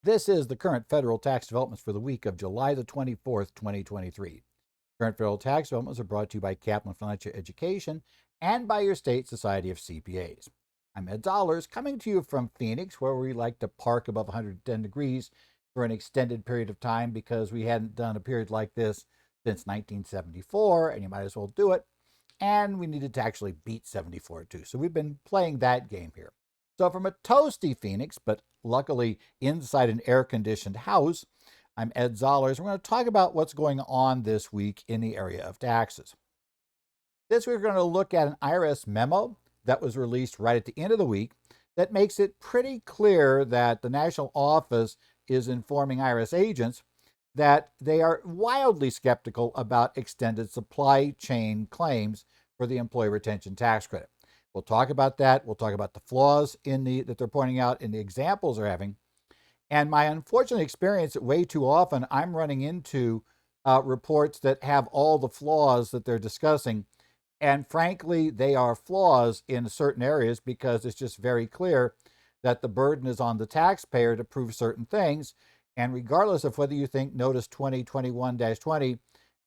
This is the current federal tax developments for the week of July the 24th, 2023. Current federal tax developments are brought to you by Kaplan Financial Education and by your state society of CPAs. I'm Ed Dollars, coming to you from Phoenix, where we like to park above 110 degrees for an extended period of time because we hadn't done a period like this since 1974, and you might as well do it. And we needed to actually beat 74 too. So we've been playing that game here. So from a toasty Phoenix, but luckily inside an air-conditioned house, I'm Ed Zollers. We're going to talk about what's going on this week in the area of taxes. This week we're going to look at an IRS memo that was released right at the end of the week that makes it pretty clear that the National Office is informing IRS agents that they are wildly skeptical about extended supply chain claims for the employee retention tax credit. We'll talk about that. We'll talk about the flaws that they're pointing out in the examples they're having. And my unfortunate experience that way too often I'm running into reports that have all the flaws that they're discussing. And frankly, they are flaws in certain areas because it's just very clear that the burden is on the taxpayer to prove certain things. And regardless of whether you think Notice 2021-20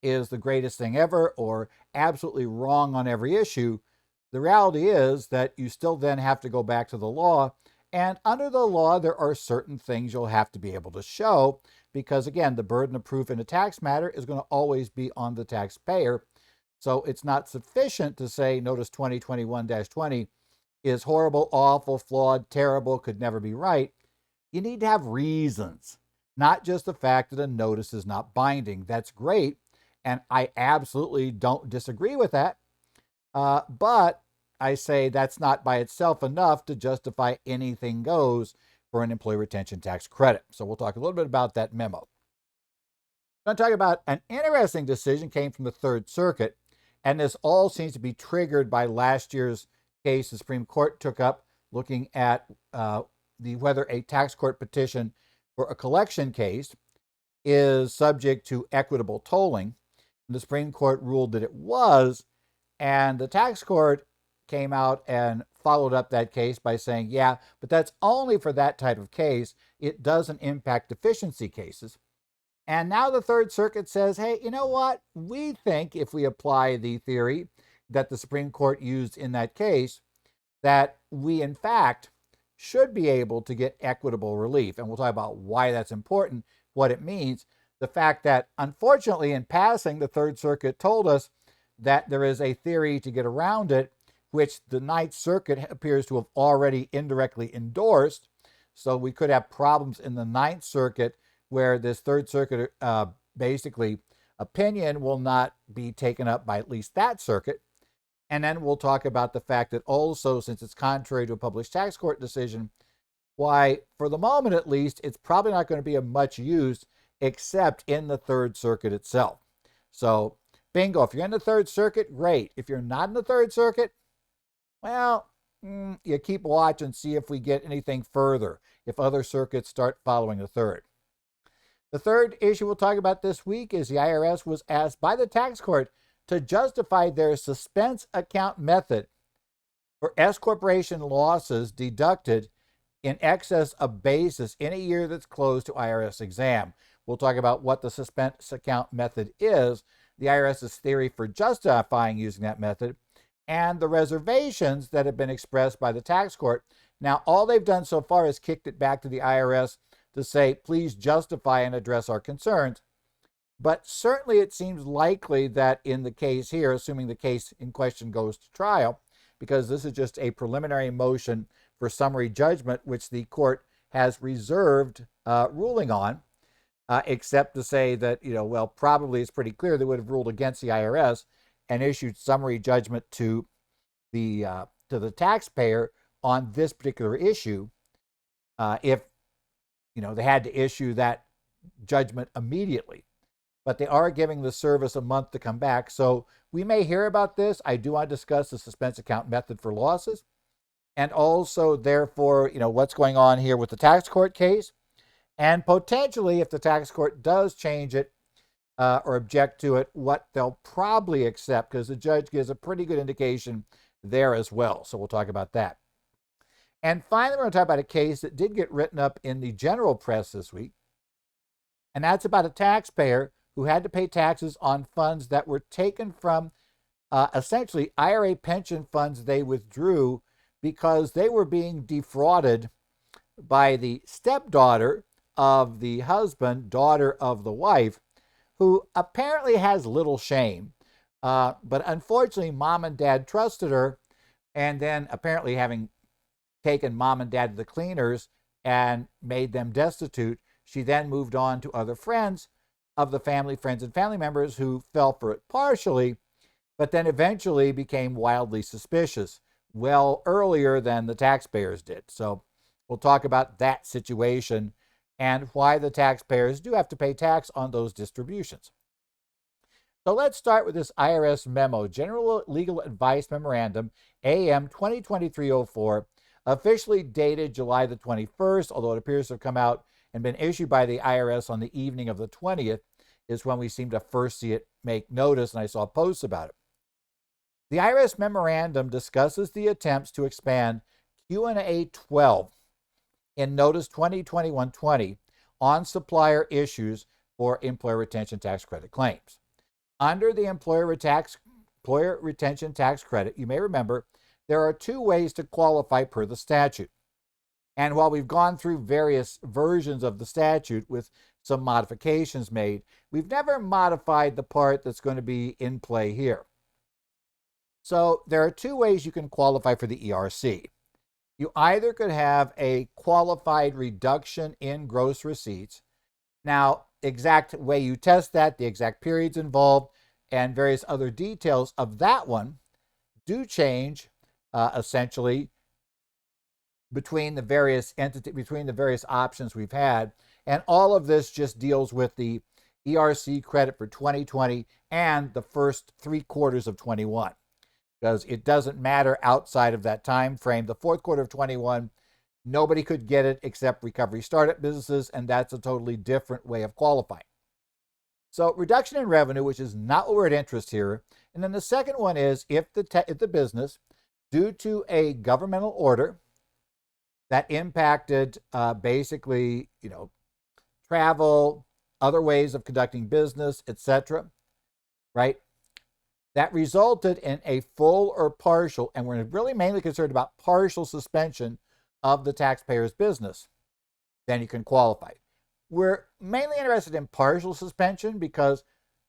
is the greatest thing ever or absolutely wrong on every issue, the reality is that you still then have to go back to the law. And under the law, there are certain things you'll have to be able to show because, again, the burden of proof in a tax matter is going to always be on the taxpayer. So it's not sufficient to say Notice 2021-20 is horrible, awful, flawed, terrible, could never be right. You need to have reasons, not just the fact that a notice is not binding. That's great, and I absolutely don't disagree with that. But I say that's not by itself enough to justify anything goes for an employee retention tax credit. So we'll talk a little bit about that memo. I'm going to talk about an interesting decision came from the Third Circuit, and this all seems to be triggered by last year's case the Supreme Court took up looking at whether a tax court petition for a collection case is subject to equitable tolling. The Supreme Court ruled that it was, and the tax court came out and followed up that case by saying, yeah, but that's only for that type of case. It doesn't impact deficiency cases. And now the Third Circuit says, hey, you know what? We think if we apply the theory that the Supreme Court used in that case, that we, in fact, should be able to get equitable relief. And we'll talk about why that's important, what it means. The fact that, unfortunately, in passing, the Third Circuit told us that there is a theory to get around it, which the Ninth Circuit appears to have already indirectly endorsed. So we could have problems in the Ninth Circuit where this Third Circuit basically opinion will not be taken up by at least that circuit. And then we'll talk about the fact that also, since it's contrary to a published tax court decision, why, for the moment at least, it's probably not going to be of much use except in the Third Circuit itself. So, bingo, if you're in the Third Circuit, great. If you're not in the Third Circuit, well, you keep watch and see if we get anything further, if other circuits start following the third. The third issue we'll talk about this week is the IRS was asked by the tax court to justify their suspense account method for S corporation losses deducted in excess of basis in a year that's closed to IRS exam. We'll talk about what the suspense account method is, the IRS's theory for justifying using that method, and the reservations that have been expressed by the tax court. Now, all they've done so far is kicked it back to the IRS to say, please justify and address our concerns. But certainly it seems likely that in the case here, assuming the case in question goes to trial, because this is just a preliminary motion for summary judgment, which the court has reserved ruling on, except to say that, well, probably it's pretty clear they would have ruled against the IRS and issued summary judgment to the taxpayer on this particular issue if they had to issue that judgment immediately. But they are giving the service a month to come back. So we may hear about this. I do want to discuss the suspense account method for losses. And also, therefore, what's going on here with the tax court case. And potentially, if the tax court does change it or object to it, what they'll probably accept, because the judge gives a pretty good indication there as well. So we'll talk about that. And finally, we're going to talk about a case that did get written up in the general press this week. And that's about a taxpayer who had to pay taxes on funds that were taken from essentially IRA pension funds they withdrew because they were being defrauded by the stepdaughter of the husband, daughter of the wife, who apparently has little shame. But unfortunately, mom and dad trusted her, and then apparently having taken mom and dad to the cleaners and made them destitute, she then moved on to other friends of the family, friends and family members who fell for it partially, but then eventually became wildly suspicious well earlier than the taxpayers did. So we'll talk about that situation and why the taxpayers do have to pay tax on those distributions. So let's start with this IRS memo, General Legal Advice Memorandum, AM 2023-04, officially dated July the 21st, although it appears to have come out and been issued by the IRS on the evening of the 20th, is when we seem to first see it make notice, and I saw posts about it. The IRS memorandum discusses the attempts to expand Q&A 12 in Notice 2021-20 on supplier issues for employer retention tax credit claims. Under the employer retention tax credit, you may remember, there are two ways to qualify per the statute. And while we've gone through various versions of the statute with some modifications made, we've never modified the part that's going to be in play here. So there are two ways you can qualify for the ERC. You either could have a qualified reduction in gross receipts. Now, exact way you test that, the exact periods involved, and various other details of that one do change essentially between the various options we've had. And all of this just deals with the ERC credit for 2020 and the first 3 quarters of 21. Because it doesn't matter outside of that time frame. The fourth quarter of 21, nobody could get it except recovery startup businesses, and that's a totally different way of qualifying. So reduction in revenue, which is not what we're at interest here. And then the second one is if the business, due to a governmental order that impacted basically, travel, other ways of conducting business, etc., right? That resulted in a full or partial, and we're really mainly concerned about partial suspension of the taxpayer's business, then you can qualify. We're mainly interested in partial suspension because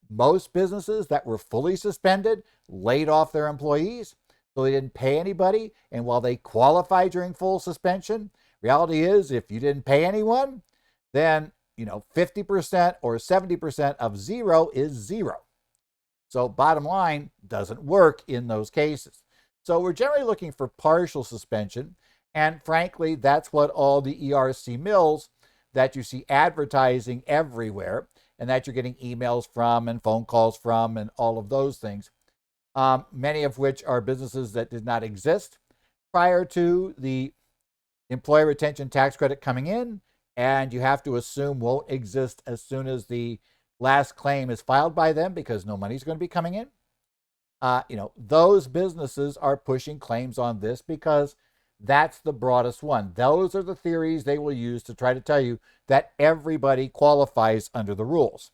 most businesses that were fully suspended laid off their employees, so they didn't pay anybody, and while they qualify during full suspension, reality is if you didn't pay anyone, then 50% or 70% of zero is zero. So bottom line, doesn't work in those cases. So we're generally looking for partial suspension. And frankly, that's what all the ERC mills that you see advertising everywhere and that you're getting emails from and phone calls from and all of those things, many of which are businesses that did not exist prior to the employer retention tax credit coming in, and you have to assume won't exist as soon as the last claim is filed by them because no money's going to be coming in. Those businesses are pushing claims on this because that's the broadest one. Those are the theories they will use to try to tell you that everybody qualifies under the rules,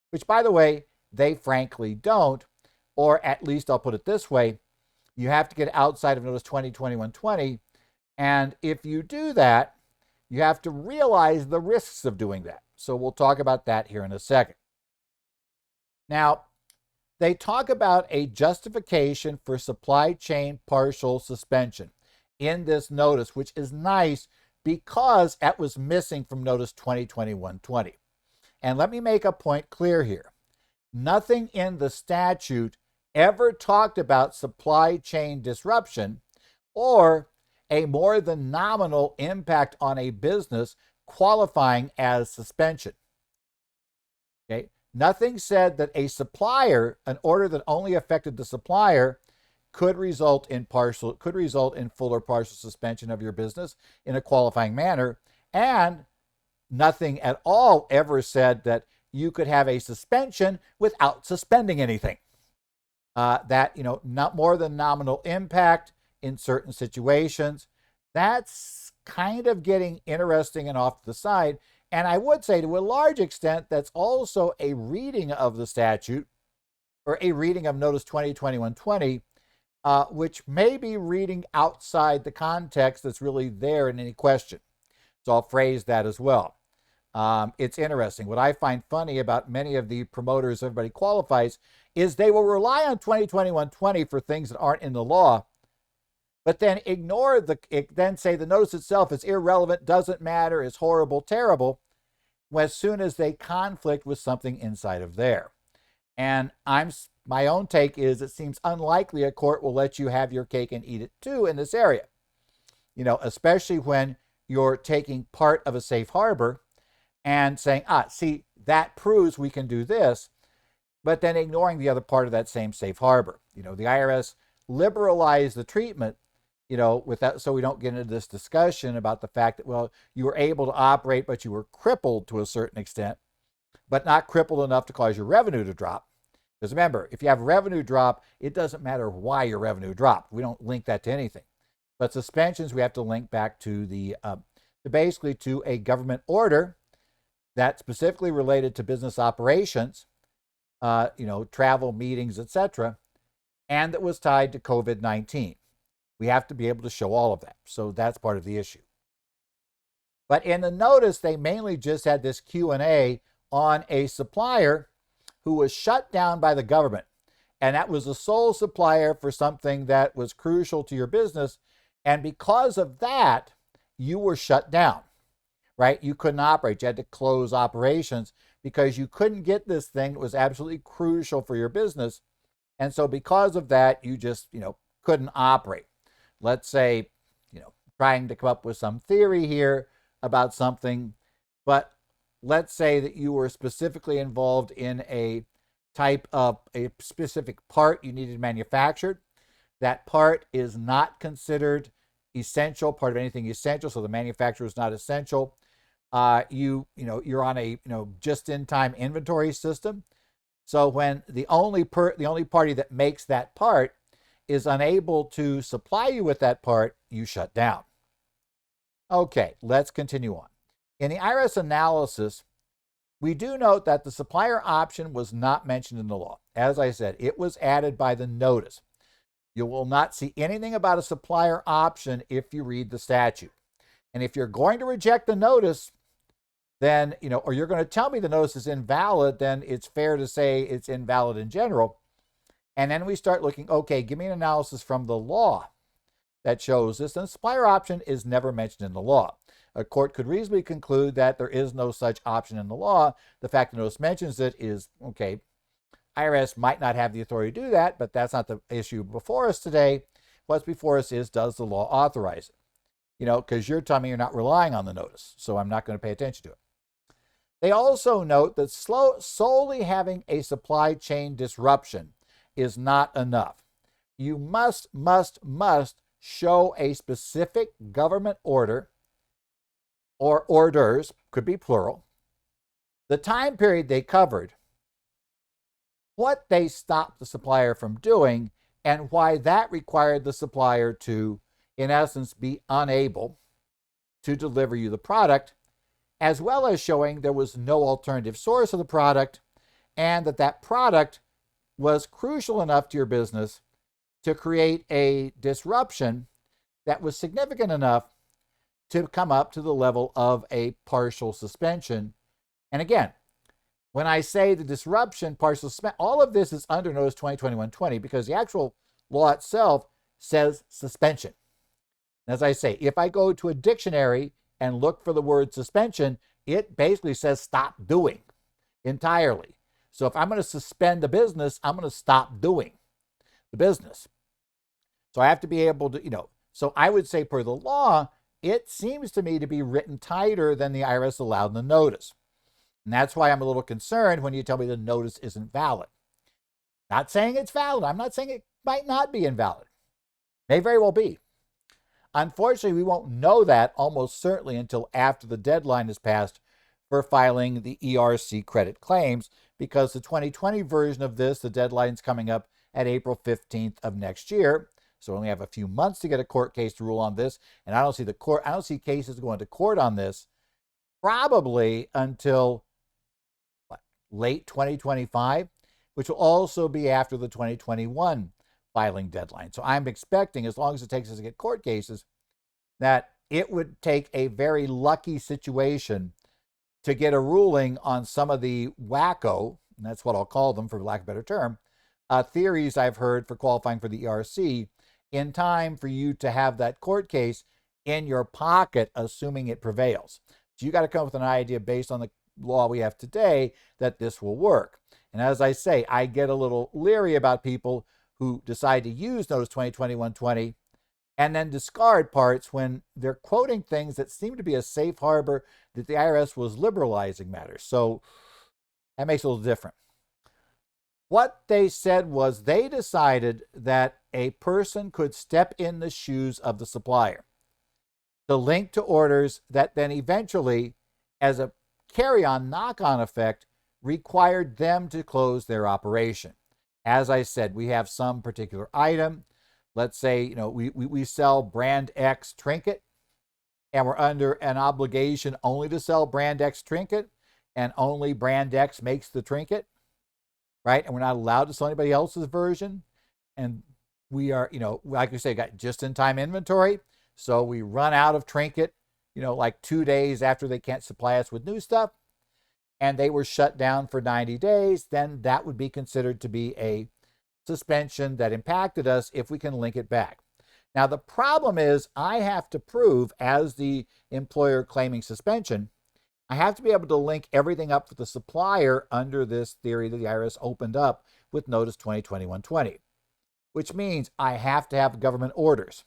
which, by the way, they frankly don't, or at least I'll put it this way, you have to get outside of Notice 2021-20, and if you do that, you have to realize the risks of doing that. So we'll talk about that here in a second. Now, they talk about a justification for supply chain partial suspension in this notice, which is nice because it was missing from Notice 2021-20. And let me make a point clear here. Nothing in the statute ever talked about supply chain disruption or a more than nominal impact on a business qualifying as suspension. Okay? Nothing said that a supplier, an order that only affected the supplier, could result in full or partial suspension of your business in a qualifying manner, and nothing at all ever said that you could have a suspension without suspending anything. Not more than nominal impact in certain situations. That's kind of getting interesting and off to the side. And I would say to a large extent, that's also a reading of the statute or a reading of Notice 2021-20, which may be reading outside the context that's really there in any question. So I'll phrase that as well. It's interesting. What I find funny about many of the promoters, everybody qualifies, is they will rely on 2021-20 for things that aren't in the law, but then then say the notice itself is irrelevant, doesn't matter, is horrible, terrible, as soon as they conflict with something inside of there. And my own take is it seems unlikely a court will let you have your cake and eat it too in this area. Especially when you're taking part of a safe harbor and saying, see, that proves we can do this, but then ignoring the other part of that same safe harbor. The IRS liberalized the treatment, with that, so we don't get into this discussion about the fact that, well, you were able to operate, but you were crippled to a certain extent, but not crippled enough to cause your revenue to drop. Because remember, if you have revenue drop, it doesn't matter why your revenue dropped. We don't link that to anything. But suspensions, we have to link back to basically to a government order that's specifically related to business operations, travel, meetings, etc., and that was tied to COVID-19. We have to be able to show all of that. So that's part of the issue. But in the notice, they mainly just had this Q&A on a supplier who was shut down by the government. And that was the sole supplier for something that was crucial to your business. And because of that, you were shut down, right? You couldn't operate. You had to close operations because you couldn't get this thing that was absolutely crucial for your business. And so because of that, you just, couldn't operate. Let's say, trying to come up with some theory here about something, but let's say that you were specifically involved in a type of a specific part you needed manufactured. That part is not considered essential, part of anything essential, so the manufacturer is not essential. You're on a just-in-time inventory system. So when the only party that makes that part is unable to supply you with that part, you shut down. Okay, let's continue on. In the IRS analysis, we do note that the supplier option was not mentioned in the law. As I said, it was added by the notice. You will not see anything about a supplier option if you read the statute. And if you're going to reject the notice, then, or you're going to tell me the notice is invalid, then it's fair to say it's invalid in general. And then we start looking, okay, give me an analysis from the law that shows this. And the supplier option is never mentioned in the law. A court could reasonably conclude that there is no such option in the law. The fact the notice mentions it is, okay, IRS might not have the authority to do that, but that's not the issue before us today. What's before us is, does the law authorize it? Because you're telling me you're not relying on the notice, so I'm not going to pay attention to it. They also note that solely having a supply chain disruption is not enough. You must show a specific government order, or orders, could be plural, the time period they covered, what they stopped the supplier from doing, and why that required the supplier to, in essence, be unable to deliver you the product, as well as showing there was no alternative source of the product, and that product was crucial enough to your business to create a disruption that was significant enough to come up to the level of a partial suspension. And again, when I say the disruption, partial suspension, all of this is under Notice 2021-20 because the actual law itself says suspension. As I say, if I go to a dictionary and look for the word suspension, it basically says stop doing entirely. So if I'm going to suspend the business, I'm going to stop doing the business. So I have to be able to, so I would say per the law, it seems to me to be written tighter than the IRS allowed in the notice. And that's why I'm a little concerned when you tell me the notice isn't valid. Not saying it's valid. I'm not saying it might not be invalid. May very well be. Unfortunately, we won't know that almost certainly until after the deadline is passed for filing the ERC credit claims, because the 2020 version of this, the deadline's coming up at April 15th of next year. So we only have a few months to get a court case to rule on this, and I don't see cases going to court on this probably until late 2025, which will also be after the 2021 filing deadline. So I'm expecting, as long as it takes us to get court cases, that it would take a very lucky situation to get a ruling on some of the wacko, and that's what I'll call them for lack of a better term, theories I've heard for qualifying for the ERC in time for you to have that court case in your pocket, assuming it prevails. So you got to come up with an idea based on the law we have today that this will work. And as I say, I get a little leery about people who decide to use Notice 2021-20 and then discard parts when they're quoting things that seem to be a safe harbor that the IRS was liberalizing matters. So that makes it a little different. What they said was they decided that a person could step in the shoes of the supplier to link to orders that then eventually, as a carry-on, knock-on effect, required them to close their operation. As I said, we have some particular item. Let's say, we sell brand X trinket, and we're under an obligation only to sell brand X trinket, and only brand X makes the trinket, right? And we're not allowed to sell anybody else's version. And we are, like we say, got just-in-time inventory. So we run out of trinket, like 2 days after they can't supply us with new stuff, and they were shut down for 90 days, then that would be considered to be a suspension that impacted us if we can link it back. Now, the problem is I have to prove, as the employer claiming suspension, I have to be able to link everything up with the supplier under this theory that the IRS opened up with Notice 2021-20, which means I have to have government orders.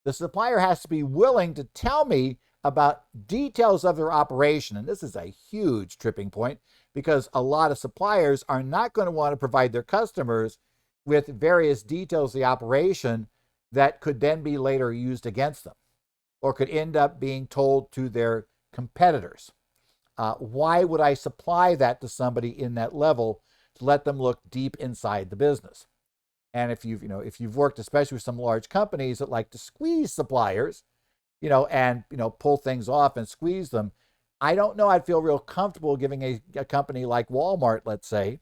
The supplier has to be willing to tell me about details of their operation. And this is a huge tripping point because a lot of suppliers are not going to want to provide their customers with various details of the operation that could then be later used against them or could end up being told to their competitors. Why would I supply that to somebody in that level to let them look deep inside the business? And if you've worked especially with some large companies that like to squeeze suppliers, and pull things off and squeeze them, I don't know I'd feel real comfortable giving a company like Walmart, let's say,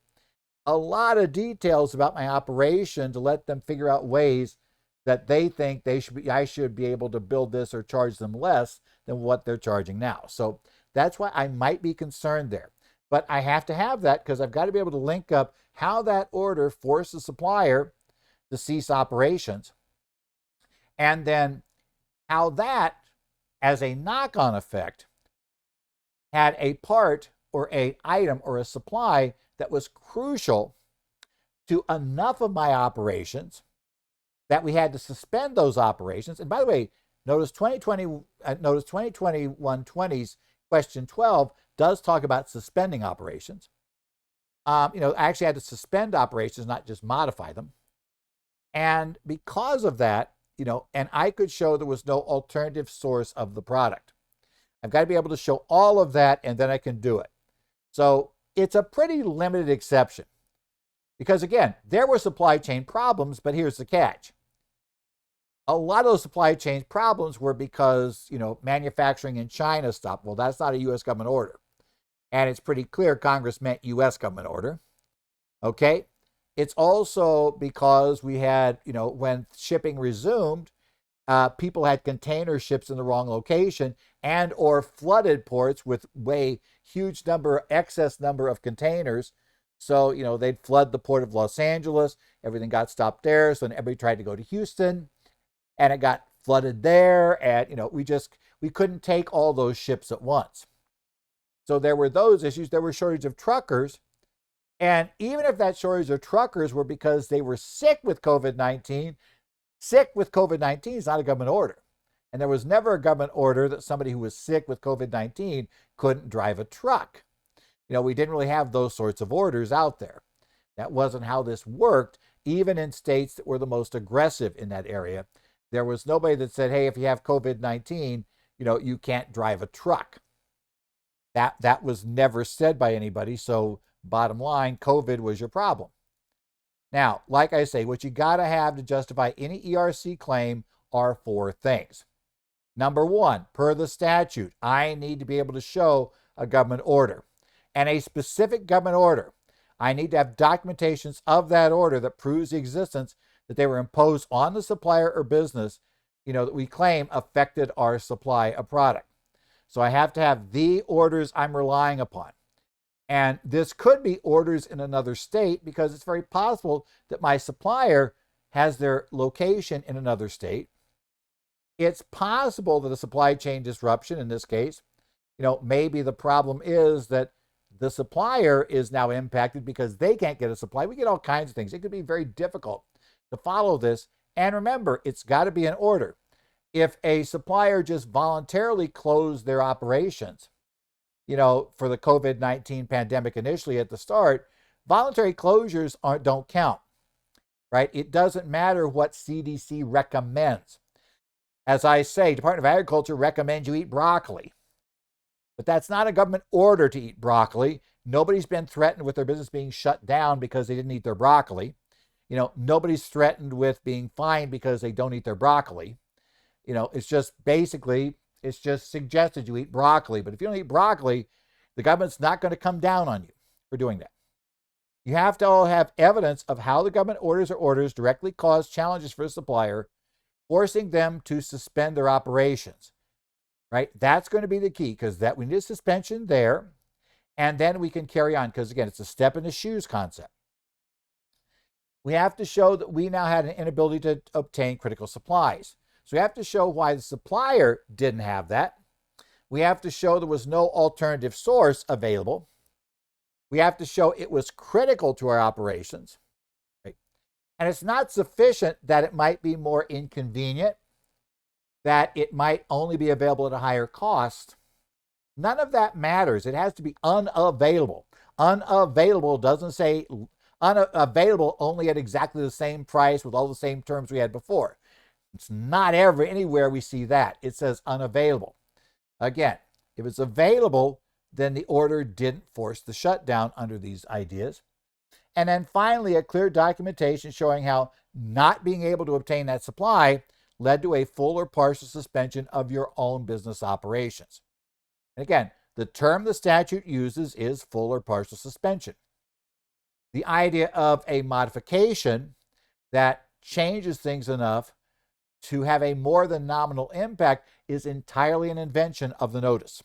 a lot of details about my operation to let them figure out ways that they think I should be able to build this or charge them less than what they're charging now. So that's why I might be concerned there. But I have to have that because I've got to be able to link up how that order forced the supplier to cease operations, and then how that, as a knock-on effect, had a part or an item or a supply that was crucial to enough of my operations that we had to suspend those operations. And by the way, Notice 2021-20's question 12 does talk about suspending operations. I actually had to suspend operations, not just modify them. And because of that, and I could show there was no alternative source of the product. I've got to be able to show all of that, and then I can do it. So it's a pretty limited exception. Because again, there were supply chain problems, but here's the catch. A lot of those supply chain problems were because, manufacturing in China stopped. Well, that's not a U.S. government order. And it's pretty clear Congress meant U.S. government order. Okay? It's also because we had, when shipping resumed, people had container ships in the wrong location and or flooded ports with excess number of containers. So, they'd flood the port of Los Angeles. Everything got stopped there. So then everybody tried to go to Houston and it got flooded there. And, we couldn't take all those ships at once. So there were those issues. There were shortage of truckers. And even if that shortage of truckers were because they were sick with COVID-19 is not a government order. And there was never a government order that somebody who was sick with COVID-19 couldn't drive a truck. We didn't really have those sorts of orders out there. That wasn't how this worked, even in states that were the most aggressive in that area. There was nobody that said, hey, if you have COVID-19, you can't drive a truck. That was never said by anybody. So bottom line, COVID was your problem. Now, like I say, what you got to have to justify any ERC claim are four things. Number one, per the statute, I need to be able to show a government order, and a specific government order. I need to have documentations of that order that proves the existence, that they were imposed on the supplier or business, that we claim affected our supply of product. So I have to have the orders I'm relying upon. And this could be orders in another state, because it's very possible that my supplier has their location in another state. It's possible that a supply chain disruption, in this case, maybe the problem is that the supplier is now impacted because they can't get a supply. We get all kinds of things. It could be very difficult to follow this. And remember, it's got to be an order. If a supplier just voluntarily closed their operations, for the COVID-19 pandemic initially at the start, voluntary closures don't count, right? It doesn't matter what CDC recommends. As I say, Department of Agriculture recommends you eat broccoli. But that's not a government order to eat broccoli. Nobody's been threatened with their business being shut down because they didn't eat their broccoli. Nobody's threatened with being fined because they don't eat their broccoli. It's just basically, it's just suggested you eat broccoli. But if you don't eat broccoli, the government's not going to come down on you for doing that. You have to all have evidence of how the government orders or orders directly cause challenges for a supplier, forcing them to suspend their operations, right? That's going to be the key, because we need a suspension there, and then we can carry on, because again, it's a step in the shoes concept. We have to show that we now had an inability to obtain critical supplies. So we have to show why the supplier didn't have that. We have to show there was no alternative source available. We have to show it was critical to our operations. And it's not sufficient that it might be more inconvenient, that it might only be available at a higher cost. None of that matters. It has to be unavailable. Unavailable doesn't say unavailable only at exactly the same price with all the same terms we had before. It's not anywhere we see that. It says unavailable. Again, if it's available, then the order didn't force the shutdown under these ideas. And then finally, a clear documentation showing how not being able to obtain that supply led to a full or partial suspension of your own business operations. And again, the term the statute uses is full or partial suspension. The idea of a modification that changes things enough to have a more than nominal impact is entirely an invention of the notice.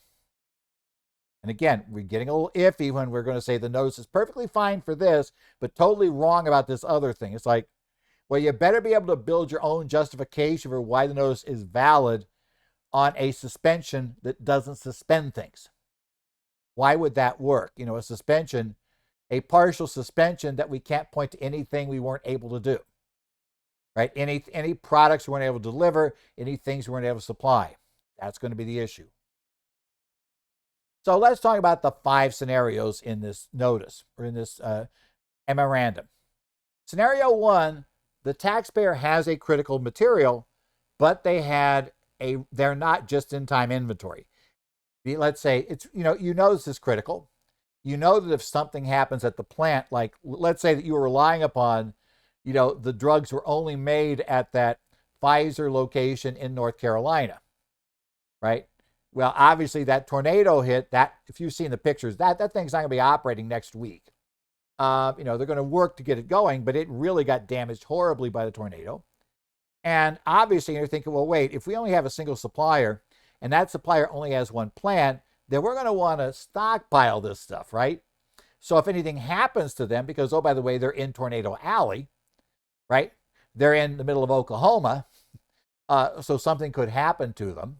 And again, we're getting a little iffy when we're going to say the notice is perfectly fine for this, but totally wrong about this other thing. It's like, well, you better be able to build your own justification for why the notice is valid on a suspension that doesn't suspend things. Why would that work? A suspension, a partial suspension that we can't point to anything we weren't able to do, right? Any products we weren't able to deliver, any things we weren't able to supply. That's going to be the issue. So let's talk about the 5 scenarios in this notice, or in this memorandum. Scenario 1, the taxpayer has a critical material, but they're not just-in-time inventory. Let's say it's, this is critical. You know that if something happens at the plant, like let's say that you were relying upon, the drugs were only made at that Pfizer location in North Carolina, right? Well, obviously that tornado hit, that, if you've seen the pictures, that thing's not going to be operating next week. They're going to work to get it going, but it really got damaged horribly by the tornado. And obviously you're thinking, well, wait, if we only have a single supplier and that supplier only has one plant, then we're going to want to stockpile this stuff, right? So if anything happens to them, because, oh, by the way, they're in Tornado Alley, right? They're in the middle of Oklahoma, so something could happen to them.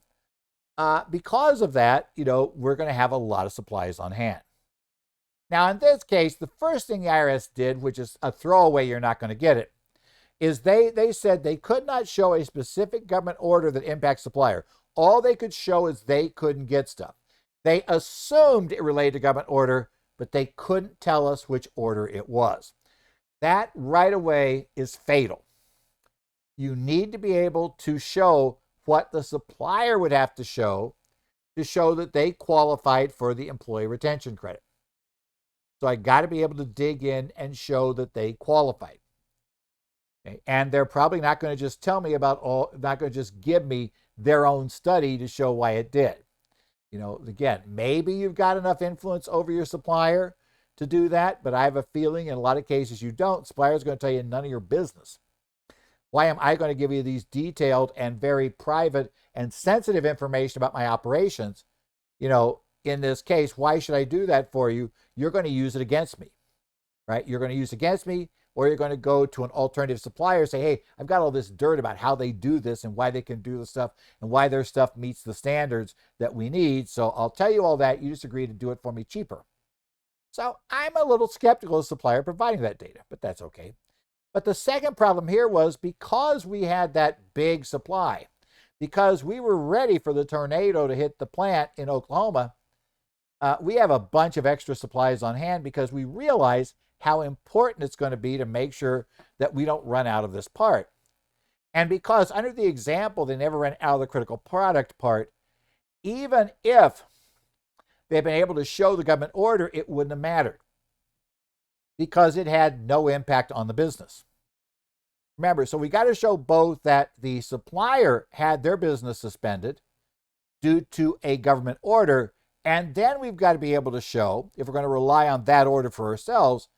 Because of that, we're going to have a lot of supplies on hand. Now, in this case, the first thing the IRS did, which is a throwaway, you're not going to get it, is they said they could not show a specific government order that impacts supplier. All they could show is they couldn't get stuff. They assumed it related to government order, but they couldn't tell us which order it was. That right away is fatal. You need to be able to show what the supplier would have to show that they qualified for the employee retention credit. So I got to be able to dig in and show that they qualified. Okay? And they're probably not going to just tell me about not going to just give me their own study to show why it did. Again, maybe you've got enough influence over your supplier to do that, but I have a feeling in a lot of cases you don't. Supplier's going to tell you none of your business. Why am I going to give you these detailed and very private and sensitive information about my operations? In this case, why should I do that for you? You're going to use it against me, right? You're going to use it against me, or you're going to go to an alternative supplier and say, hey, I've got all this dirt about how they do this and why they can do the stuff and why their stuff meets the standards that we need. So I'll tell you all that. You just agree to do it for me cheaper. So I'm a little skeptical of the supplier providing that data, but that's okay. But the second problem here was because we had that big supply, because we were ready for the tornado to hit the plant in Oklahoma, we have a bunch of extra supplies on hand because we realize how important it's going to be to make sure that we don't run out of this part. And because under the example, they never ran out of the critical product part, even if they've been able to show the government order, it wouldn't have mattered because it had no impact on the business. Remember, so we got to show both that the supplier had their business suspended due to a government order, and then we've got to be able to show, if we're going to rely on that order for ourselves,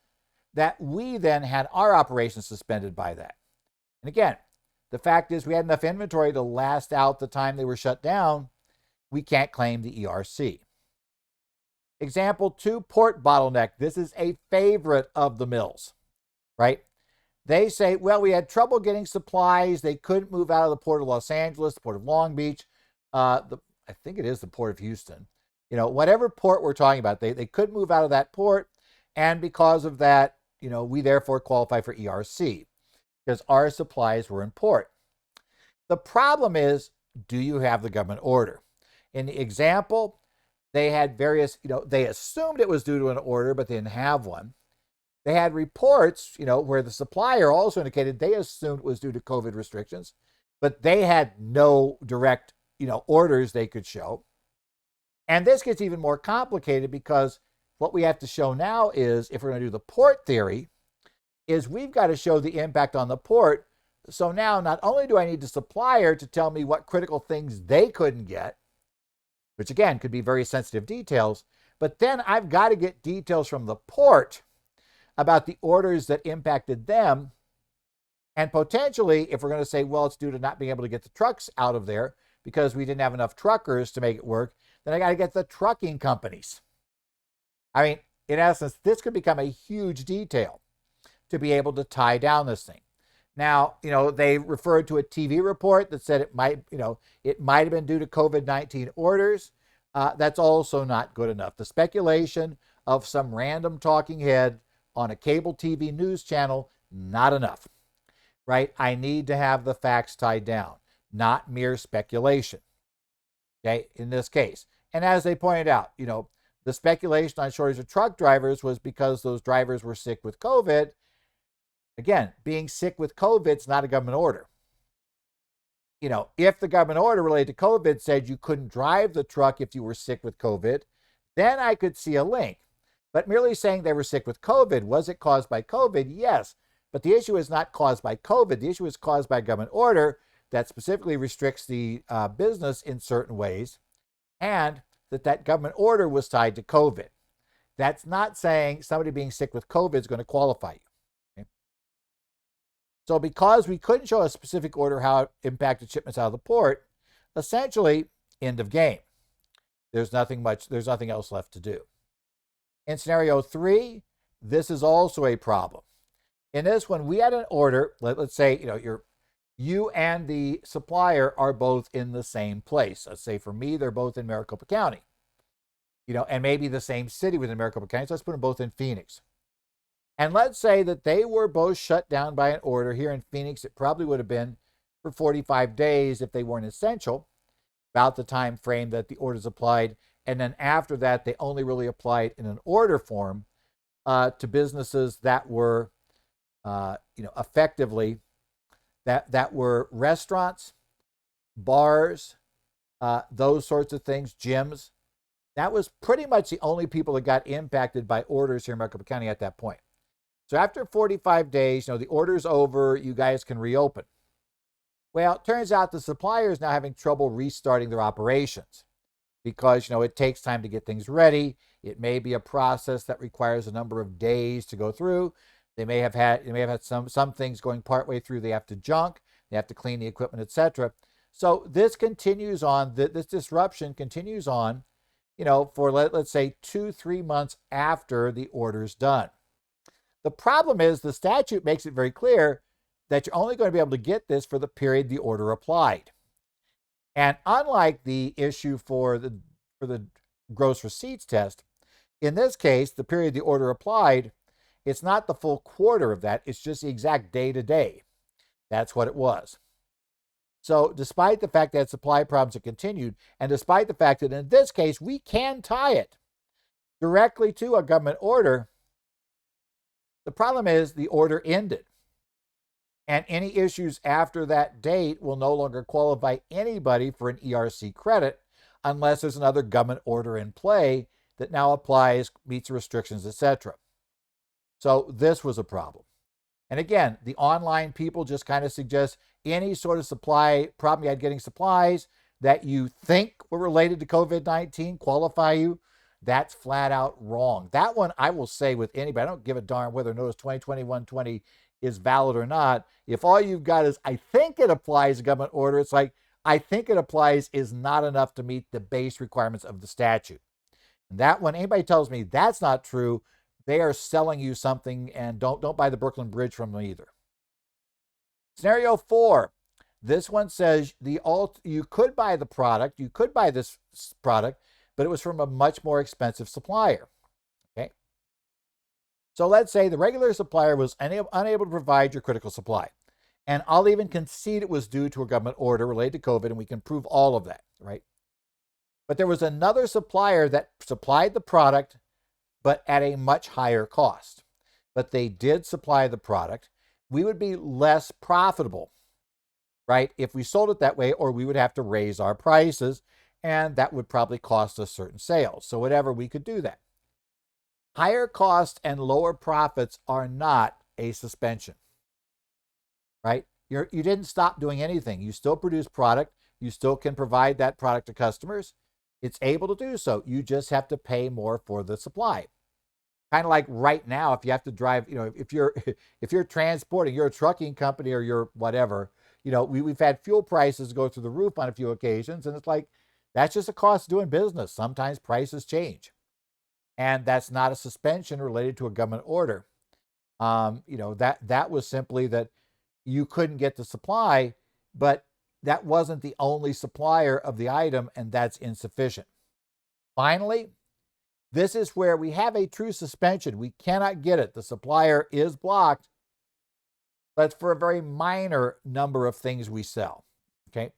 that we then had our operations suspended by that. And again, the fact is we had enough inventory to last out the time they were shut down. We can't claim the ERC. Example 2, port bottleneck. This is a favorite of the mills, right? They say, well, we had trouble getting supplies. They couldn't move out of the Port of Los Angeles, the Port of Long Beach. I think it is the Port of Houston. Whatever port we're talking about, they couldn't move out of that port. And because of that, we therefore qualify for ERC because our supplies were in port. The problem is, do you have the government order? In the example, they had various, they assumed it was due to an order, but they didn't have one. They had reports, where the supplier also indicated they assumed it was due to COVID restrictions, but they had no direct, orders they could show. And this gets even more complicated because what we have to show now is, if we're going to do the port theory, is we've got to show the impact on the port. So now not only do I need the supplier to tell me what critical things they couldn't get, which again could be very sensitive details, but then I've got to get details from the port about the orders that impacted them. And potentially, if we're going to say, well, it's due to not being able to get the trucks out of there because we didn't have enough truckers to make it work, then I got to get the trucking companies. I mean, in essence, this could become a huge detail to be able to tie down this thing. Now, they referred to a TV report that said it might have been due to COVID-19 orders. That's also not good enough. The speculation of some random talking head on a cable TV news channel, not enough, right? I need to have the facts tied down, not mere speculation, okay, in this case. And as they pointed out, the speculation on shortage of truck drivers was because those drivers were sick with COVID. Again, being sick with COVID is not a government order. If the government order related to COVID said you couldn't drive the truck if you were sick with COVID, then I could see a link. But merely saying they were sick with COVID, was it caused by COVID? Yes. But the issue is not caused by COVID. The issue is caused by a government order that specifically restricts the business in certain ways, and that government order was tied to COVID. That's not saying somebody being sick with COVID is going to qualify you. Okay? So because we couldn't show a specific order how it impacted shipments out of the port, essentially, end of game. There's nothing else left to do. In scenario 3, this is also a problem. In this one, we had an order. Let's say, you and the supplier are both in the same place. Let's say for me, they're both in Maricopa County, and maybe the same city within Maricopa County. So let's put them both in Phoenix. And let's say that they were both shut down by an order. Here in Phoenix, it probably would have been for 45 days if they weren't essential, about the time frame that the orders applied. And then after that, they only really applied in an order form to businesses that were, effectively, that were restaurants, bars, those sorts of things, gyms. That was pretty much the only people that got impacted by orders here in Maricopa County at that point. So after 45 days, the order's over, you guys can reopen. Well, it turns out the supplier is now having trouble restarting their operations because, it takes time to get things ready. It may be a process that requires a number of days to go through. They may have had some things going partway through. They have to junk, they have to clean the equipment, etc. So this continues on. This disruption continues on, for let's say 2-3 months after the order's done. The problem is the statute makes it very clear that you're only going to be able to get this for the period the order applied. And unlike the issue for the gross receipts test, in this case, the period the order applied, it's not the full quarter of that. It's just the exact day to day. That's what it was. So despite the fact that supply problems have continued, and despite the fact that in this case, we can tie it directly to a government order, the problem is the order ended. And any issues after that date will no longer qualify anybody for an ERC credit unless there's another government order in play that now applies, meets the restrictions, etc. So this was a problem. And again, the online people just kind of suggest any sort of supply problem you had getting supplies that you think were related to COVID-19 qualify you. That's flat out wrong. That one, I will say with anybody, I don't give a darn whether Notice 2021-20 is valid or not. If all you've got is, I think it applies to government order, it's like, I think it applies is not enough to meet the base requirements of the statute. And that one, anybody tells me that's not true, they are selling you something, and don't buy the Brooklyn Bridge from them either. Scenario 4. This one says you could buy the product, you could buy this product, but it was from a much more expensive supplier. Okay. So let's say the regular supplier was unable to provide your critical supply. And I'll even concede it was due to a government order related to COVID, and we can prove all of that, right? But there was another supplier that supplied the product, but at a much higher cost. But they did supply the product. We would be less profitable, right, if we sold it that way, or we would have to raise our prices, and that would probably cost us certain sales. So whatever, we could do that. Higher costs and lower profits are not a suspension, right? You didn't stop doing anything. You still produce product. You still can provide that product to customers. It's able to do so. You just have to pay more for the supply. Kind of like right now, if you have to drive, if you're transporting, you're a trucking company or you're whatever, we've had fuel prices go through the roof on a few occasions, and it's like, that's just a cost of doing business. Sometimes prices change. And that's not a suspension related to a government order. That was simply that you couldn't get the supply, but that wasn't the only supplier of the item, and that's insufficient. Finally, this is where we have a true suspension. We cannot get it. The supplier is blocked, but it's for a very minor number of things we sell. Okay.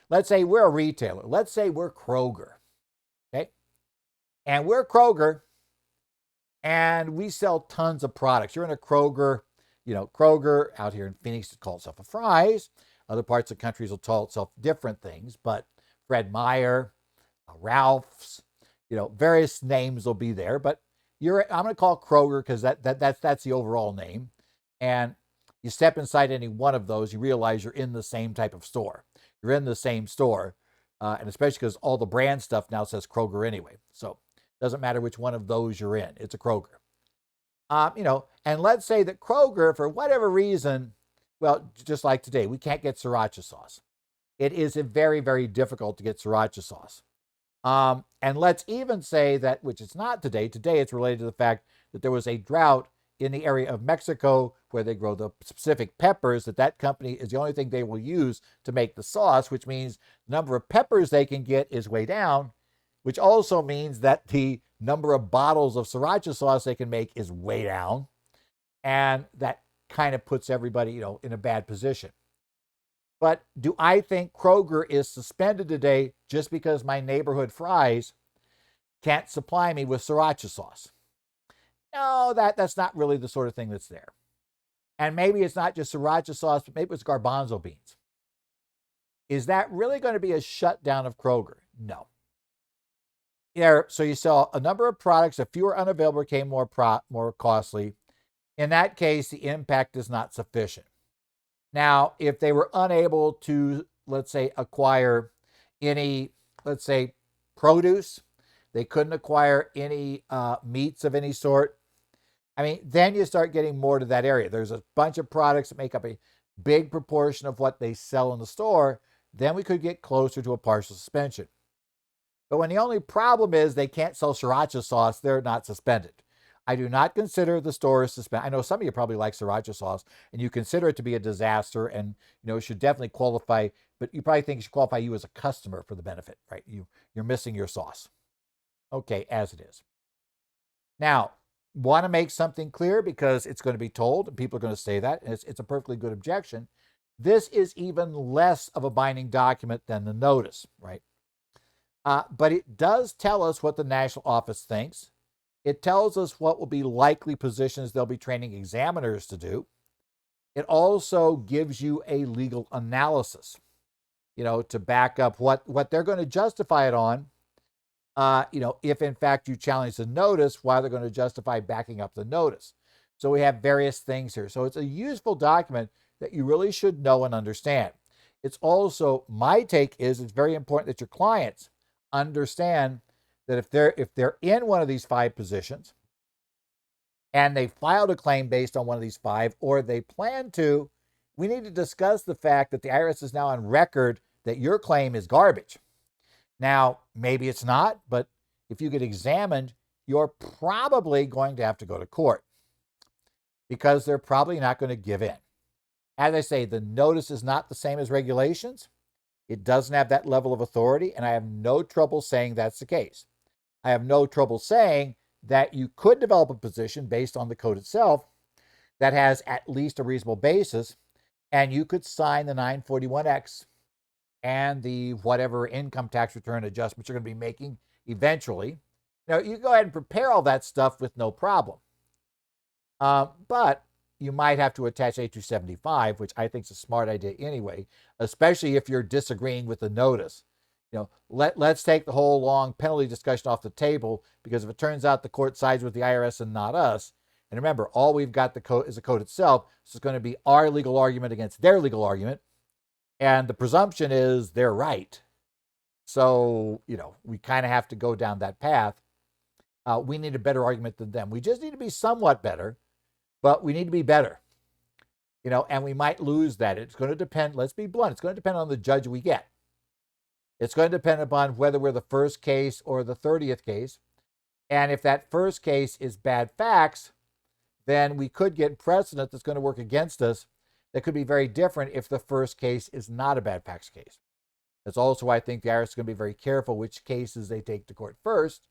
Let's say we're a retailer. Let's say we're Kroger. Okay. And we're Kroger, and we sell tons of products. You're in a Kroger, Kroger out here in Phoenix, it calls itself a Fry's. Other parts of countries will call itself different things, but Fred Meyer, Ralph's, various names will be there. But I'm going to call Kroger because that's the overall name. And you step inside any one of those, you realize you're in the same type of store. You're in the same store, and especially because all the brand stuff now says Kroger anyway. So it doesn't matter which one of those you're in. It's a Kroger. And let's say that Kroger, for whatever reason, well, just like today, we can't get sriracha sauce. It is very, very difficult to get sriracha sauce. And let's even say that, which it's not today, it's related to the fact that there was a drought in the area of Mexico where they grow the specific peppers, that company is the only thing they will use to make the sauce, which means the number of peppers they can get is way down, which also means that the number of bottles of sriracha sauce they can make is way down. And that kind of puts everybody, in a bad position. But do I think Kroger is suspended today just because my neighborhood Fry's can't supply me with sriracha sauce? No, that's not really the sort of thing that's there. And maybe it's not just sriracha sauce, but maybe it's garbanzo beans. Is that really going to be a shutdown of Kroger? No. So you sell a number of products, a fewer unavailable became more costly. In that case, the impact is not sufficient. Now, if they were unable to, let's say, acquire any, let's say, produce, they couldn't acquire any meats of any sort, I mean, then you start getting more to that area. There's a bunch of products that make up a big proportion of what they sell in the store. Then we could get closer to a partial suspension. But when the only problem is they can't sell sriracha sauce, they're not suspended. I do not consider the store suspended. I know some of you probably like sriracha sauce and you consider it to be a disaster and should definitely qualify, but you probably think it should qualify you as a customer for the benefit, right? You're missing your sauce. Okay, as it is. Now, want to make something clear because it's going to be told and people are going to say that, and it's a perfectly good objection. This is even less of a binding document than the notice, right? But it does tell us what the national office thinks. It tells us what will be likely positions they'll be training examiners to do. It also gives you a legal analysis, to back up what they're going to justify it on. If in fact you challenge the notice, why they're going to justify backing up the notice. So we have various things here. So it's a useful document that you really should know and understand. It's also, my take is, it's very important that your clients understand that if they're in one of these 5 positions and they filed a claim based on one of these 5, or they plan to, we need to discuss the fact that the IRS is now on record that your claim is garbage. Now, maybe it's not, but if you get examined, you're probably going to have to go to court because they're probably not going to give in. As I say, the notice is not the same as regulations. It doesn't have that level of authority, and I have no trouble saying that's the case. I have no trouble saying that you could develop a position based on the code itself that has at least a reasonable basis, and you could sign the 941X and the whatever income tax return adjustments you're going to be making eventually. Now, you go ahead and prepare all that stuff with no problem. But you might have to attach A275, which I think is a smart idea anyway, especially if you're disagreeing with the notice. Let's take the whole long penalty discussion off the table, because if it turns out the court sides with the IRS and not us, and remember, all we've got the code is the code itself, so it's going to be our legal argument against their legal argument, and the presumption is they're right. So, we kind of have to go down that path. We need a better argument than them. We just need to be somewhat better, but we need to be better. And we might lose that. It's going to depend, let's be blunt, it's going to depend on the judge we get. It's going to depend upon whether we're the first case or the 30th case. And if that first case is bad facts, then we could get precedent that's going to work against us that could be very different if the first case is not a bad facts case. That's also why I think the IRS is going to be very careful which cases they take to court first,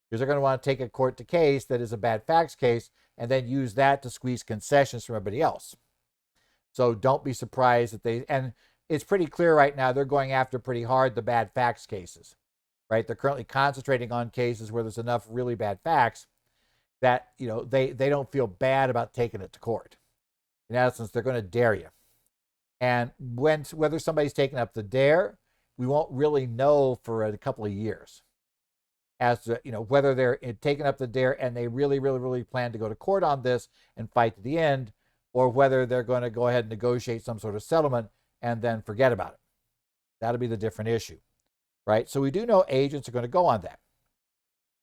because they're going to want to take a court to case that is a bad facts case and then use that to squeeze concessions from everybody else. So don't be surprised that and it's pretty clear right now they're going after pretty hard the bad facts cases, right? They're currently concentrating on cases where there's enough really bad facts that, they don't feel bad about taking it to court. In essence, they're going to dare you. And whether somebody's taking up the dare, we won't really know for a couple of years as to, whether they're taking up the dare and they really, really, really plan to go to court on this and fight to the end, or whether they're going to go ahead and negotiate some sort of settlement and then forget about it. That'll be the different issue, right? So we do know agents are going to go on that.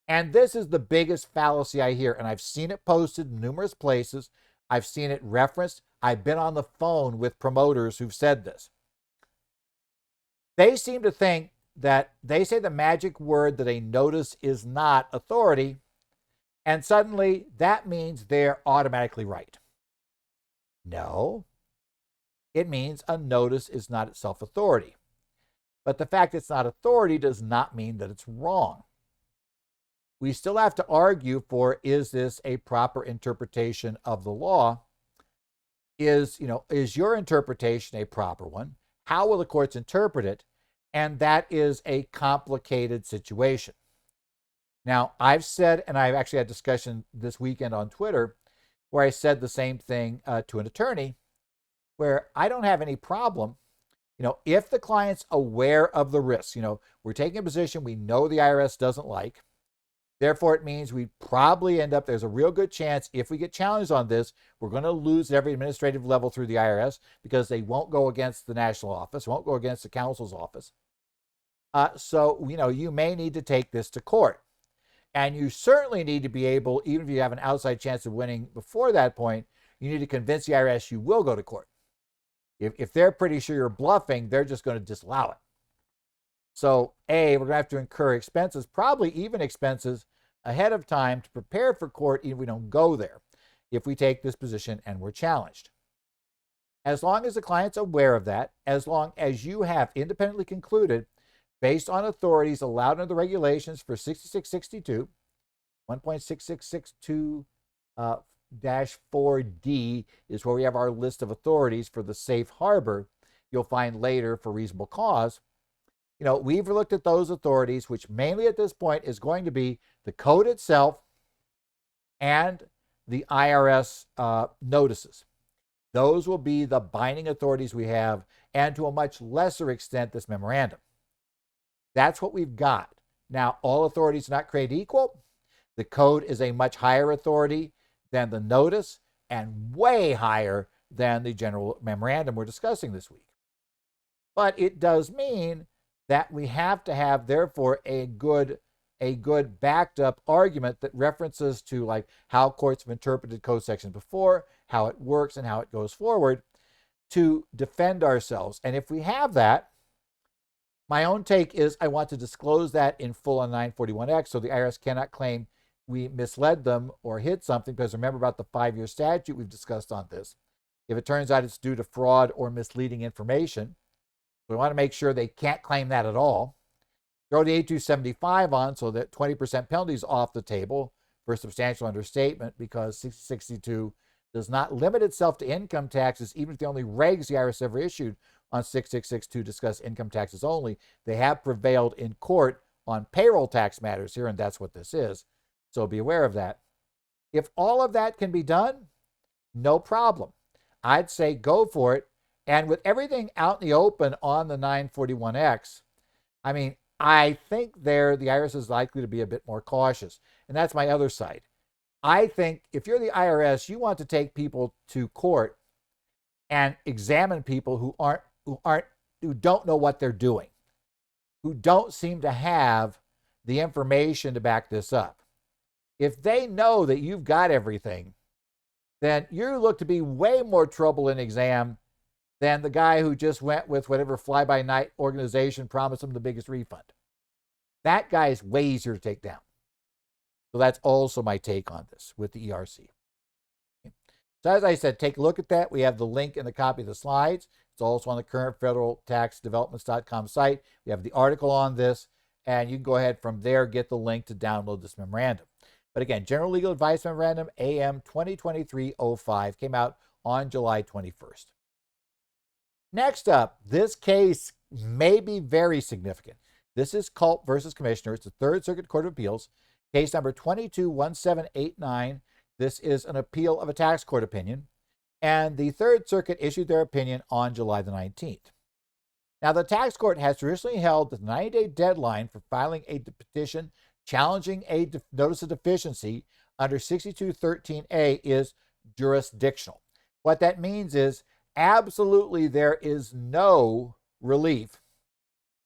And this is the biggest fallacy I hear, and I've seen it posted in numerous places. I've seen it referenced. I've been on the phone with promoters who've said this. They seem to think that they say the magic word that a notice is not authority, and suddenly that means they're automatically right. No, it means a notice is not itself authority. But the fact it's not authority does not mean that it's wrong. We still have to argue for, is this a proper interpretation of the law? Is your interpretation a proper one? How will the courts interpret it? And that is a complicated situation. Now, I've said, and I've actually had a discussion this weekend on Twitter, where I said the same thing to an attorney, where I don't have any problem, if the client's aware of the risks, we're taking a position we know the IRS doesn't like, Therefore, it means we probably end up, there's a real good chance if we get challenged on this, we're going to lose at every administrative level through the IRS because they won't go against the national office, won't go against the counsel's office. So, you may need to take this to court. And you certainly need to be able, even if you have an outside chance of winning before that point, you need to convince the IRS you will go to court. If they're pretty sure you're bluffing, they're just going to disallow it. So, we're going to have to incur expenses, probably even expenses ahead of time to prepare for court, even if we don't go there, if we take this position and we're challenged. As long as the client's aware of that, as long as you have independently concluded, based on authorities allowed under the regulations for 6662, 1.6662-4D is where we have our list of authorities for the safe harbor. You'll find later for reasonable cause. We've looked at those authorities, which mainly at this point is going to be the code itself and the IRS notices. Those will be the binding authorities we have, and to a much lesser extent, this memorandum. That's what we've got. Now, all authorities are not created equal. The code is a much higher authority than the notice and way higher than the general memorandum we're discussing this week. But it does mean that we have to have, therefore, a good backed up argument that references to like how courts have interpreted code sections before, how it works, and how it goes forward to defend ourselves. And if we have that, my own take is I want to disclose that in full on 941X so the IRS cannot claim we misled them or hid something, because remember about the 5-year statute we've discussed on this. If it turns out it's due to fraud or misleading information, we want to make sure they can't claim that at all. Throw the 8275 on so that 20% penalty is off the table for substantial understatement, because 6062 does not limit itself to income taxes, even if the only regs the IRS ever issued on 6662 discuss income taxes only. They have prevailed in court on payroll tax matters here, and that's what this is. So be aware of that. If all of that can be done, no problem. I'd say go for it. And with everything out in the open on the 941X, I think the IRS is likely to be a bit more cautious. And that's my other side. I think if you're the IRS, you want to take people to court and examine people who don't know what they're doing, who don't seem to have the information to back this up. If they know that you've got everything, then you look to be way more trouble in exam than the guy who just went with whatever fly-by-night organization promised him the biggest refund. That guy is way easier to take down. So that's also my take on this with the ERC. So as I said, take a look at that. We have the link in the copy of the slides. It's also on the currentfederaltaxdevelopments.com site. We have the article on this, and you can go ahead from there, get the link to download this memorandum. But again, General Legal Advice Memorandum AM 2023-05 came out on July 21st. Next up, this case may be very significant. This is Culp versus Commissioner. It's the Third Circuit Court of Appeals, case number 221789. This is an appeal of a tax court opinion, and the Third Circuit issued their opinion on July the 19th. Now, the tax court has traditionally held that the 90-day deadline for filing a petition challenging a notice of deficiency under 6213A is jurisdictional. What that means is absolutely there is no relief.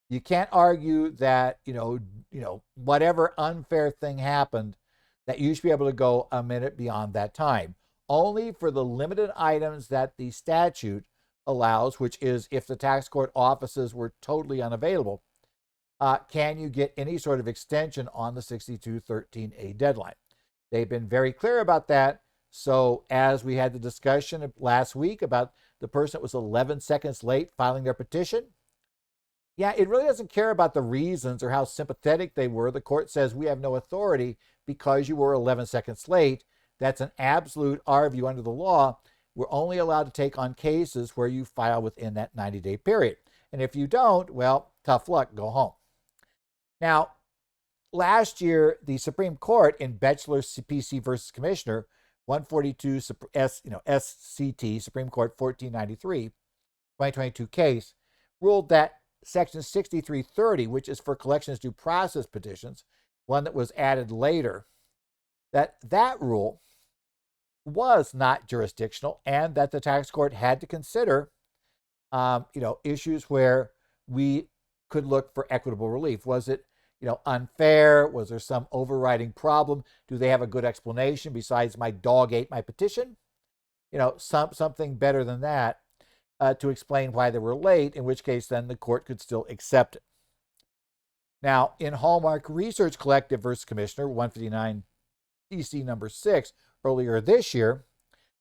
You can't argue that, whatever unfair thing happened, that you should be able to go a minute beyond that time. Only for the limited items that the statute allows, which is if the tax court offices were totally unavailable, can you get any sort of extension on the 6213A deadline. They've been very clear about that. So as we had the discussion last week about the person that was 11 seconds late filing their petition, it really doesn't care about the reasons or how sympathetic they were. The court says we have no authority because you were 11 seconds late. That's an absolute our view under the law. We're only allowed to take on cases where you file within that 90-day period. And if you don't, well, tough luck, go home. Now, last year, the Supreme Court in Batchelor PC versus Commissioner, 142 SCT, Supreme Court 1493, 2022 case, ruled that Section 6330, which is for collections due process petitions, one that was added later, that rule was not jurisdictional, and that the tax court had to consider, issues where we could look for equitable relief. Was it, unfair? Was there some overriding problem? Do they have a good explanation besides my dog ate my petition? Something better than that to explain why they were late, in which case then the court could still accept it. Now, in Hallmark Research Collective versus Commissioner 159 DC number 6 earlier this year,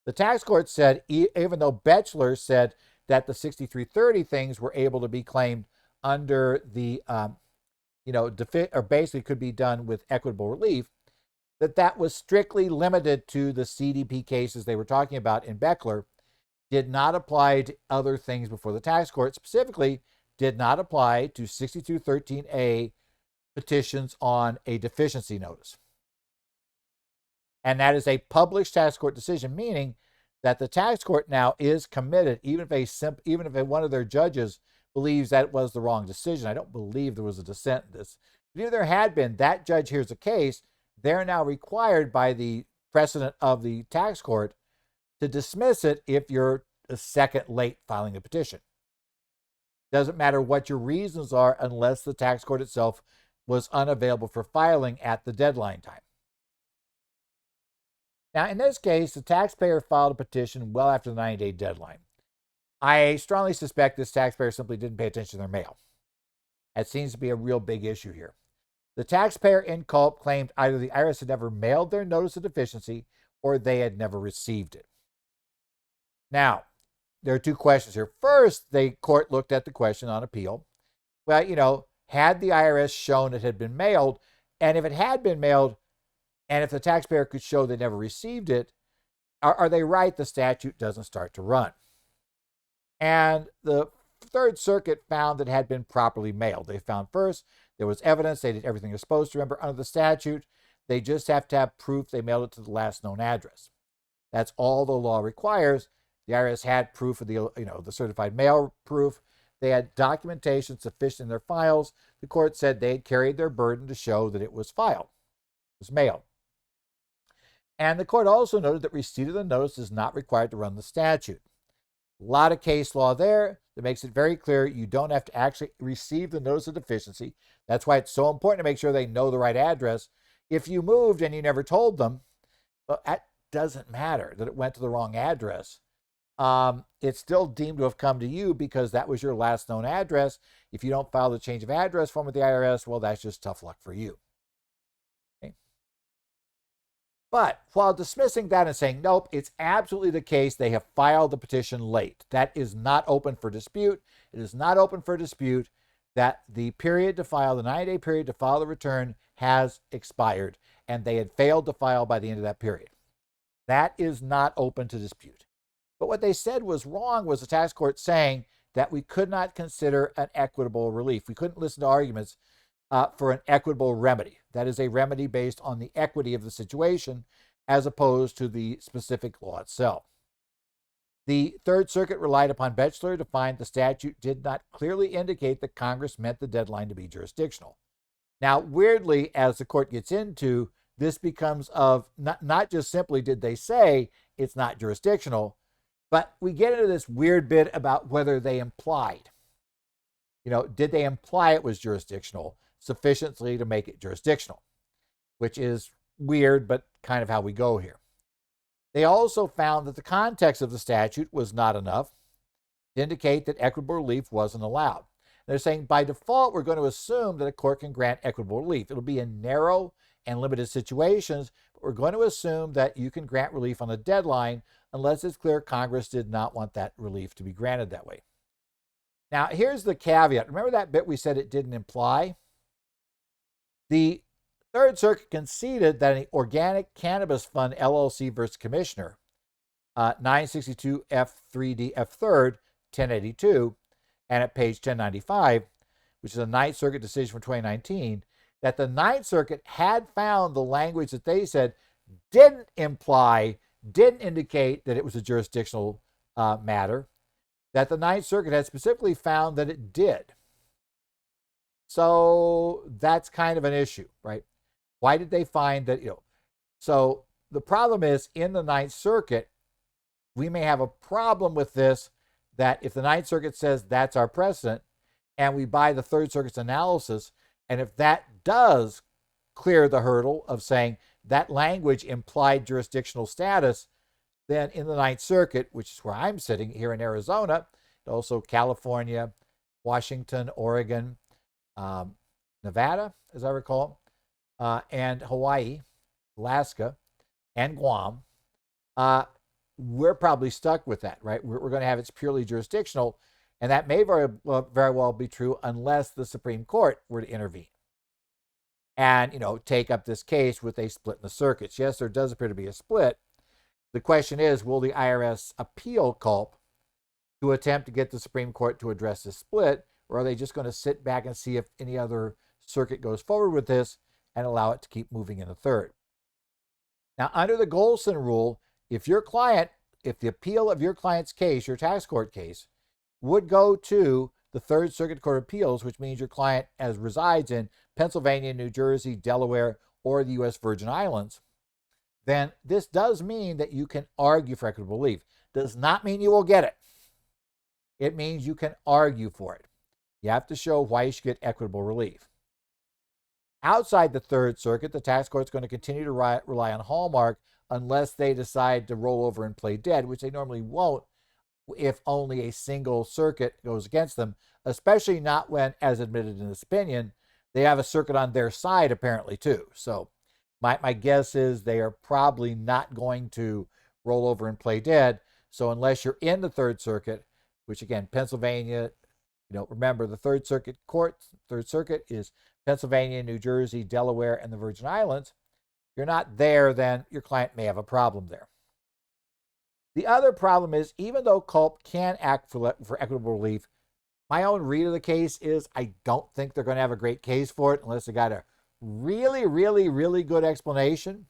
the tax court said even though Batchelor said that the 6330 things were able to be claimed under the, or basically could be done with equitable relief, that was strictly limited to the CDP cases they were talking about in Beckler, did not apply to other things before the tax court, specifically did not apply to 6213A petitions on a deficiency notice. And that is a published tax court decision, meaning that the tax court now is committed, even if one of their judges believes that it was the wrong decision. I don't believe there was a dissent in this. But if there had been, that judge hears a case, they're now required by the precedent of the tax court to dismiss it if you're a second late filing a petition. Doesn't matter what your reasons are unless the tax court itself was unavailable for filing at the deadline time. Now, in this case, the taxpayer filed a petition well after the 90-day deadline. I strongly suspect this taxpayer simply didn't pay attention to their mail. That seems to be a real big issue here. The taxpayer in culp claimed either the IRS had never mailed their notice of deficiency or they had never received it. Now, there are two questions here. First, the court looked at the question on appeal. Well, had the IRS shown it had been mailed, and if it had been mailed, and if the taxpayer could show they never received it, are they right the statute doesn't start to run? And the Third Circuit found that it had been properly mailed. They found first, there was evidence they did everything they're supposed to. Remember, under the statute, they just have to have proof they mailed it to the last known address. That's all the law requires. The IRS had proof of the certified mail proof. They had documentation sufficient in their files. The court said they had carried their burden to show that it was filed, it was mailed. And the court also noted that receipt of the notice is not required to run the statute. A lot of case law there that makes it very clear you don't have to actually receive the notice of deficiency. That's why it's so important to make sure they know the right address. If you moved and you never told them, well, that doesn't matter that it went to the wrong address. It's still deemed to have come to you because that was your last known address. If you don't file the change of address form with the IRS, well, that's just tough luck for you. Okay. But while dismissing that and saying, nope, it's absolutely the case they have filed the petition late. That is not open for dispute. It is not open for dispute that the period to file, the 90-day period to file the return has expired, and they had failed to file by the end of that period. That is not open to dispute. But what they said was wrong was the tax court saying that we could not consider an equitable relief. We couldn't listen to arguments for an equitable remedy. That is a remedy based on the equity of the situation as opposed to the specific law itself. The Third Circuit relied upon Batchelor to find the statute did not clearly indicate that Congress meant the deadline to be jurisdictional. Now, weirdly, as the court gets into, this becomes of not just simply did they say it's not jurisdictional, but we get into this weird bit about whether they implied. Did they imply it was jurisdictional sufficiently to make it jurisdictional? Which is weird, but kind of how we go here. They also found that the context of the statute was not enough to indicate that equitable relief wasn't allowed. They're saying by default, we're going to assume that a court can grant equitable relief. It'll be in narrow and limited situations, but we're going to assume that you can grant relief on a deadline unless it's clear Congress did not want that relief to be granted that way. Now, here's the caveat. Remember that bit we said it didn't imply? The Third Circuit conceded that an Organic Cannabis Fund LLC versus Commissioner, 962 F3D F3rd 1082, and at page 1095, which is a Ninth Circuit decision from 2019, that the Ninth Circuit had found the language that they said didn't indicate that it was a jurisdictional matter, that the Ninth Circuit had specifically found that it did. So that's kind of an issue, right? Why did they find that, so the problem is in the Ninth Circuit, we may have a problem with this, that if the Ninth Circuit says that's our precedent and we buy the Third Circuit's analysis, and if that does clear the hurdle of saying that language implied jurisdictional status, then in the Ninth Circuit, which is where I'm sitting here in Arizona, also California, Washington, Oregon, Nevada, as I recall, and Hawaii, Alaska, and Guam, we're probably stuck with that, right? We're going to have it's purely jurisdictional, and that may very well be true unless the Supreme Court were to intervene and, take up this case with a split in the circuits. Yes, there does appear to be a split. The question is, will the IRS appeal culp to attempt to get the Supreme Court to address this split, or are they just going to sit back and see if any other circuit goes forward with this and allow it to keep moving in the third? Now, under the Golson rule, if the appeal of your client's case, your tax court case, would go to the Third Circuit Court of Appeals, which means your client resides in Pennsylvania, New Jersey, Delaware, or the U.S. Virgin Islands, then this does mean that you can argue for equitable relief. Does not mean you will get it. It means you can argue for it. You have to show why you should get equitable relief. Outside the Third Circuit, the tax court is going to continue to rely on Hallmark unless they decide to roll over and play dead, which they normally won't if only a single circuit goes against them, especially not when, as admitted in this opinion, they have a circuit on their side apparently too. So my guess is they are probably not going to roll over and play dead. So unless you're in the Third Circuit, which again, Pennsylvania, remember the Third Circuit is Pennsylvania, New Jersey, Delaware, and the Virgin Islands. If you're not there, then your client may have a problem there. The other problem is, even though culp can act for equitable relief, my own read of the case is I don't think they're going to have a great case for it unless they got a really, really, really good explanation.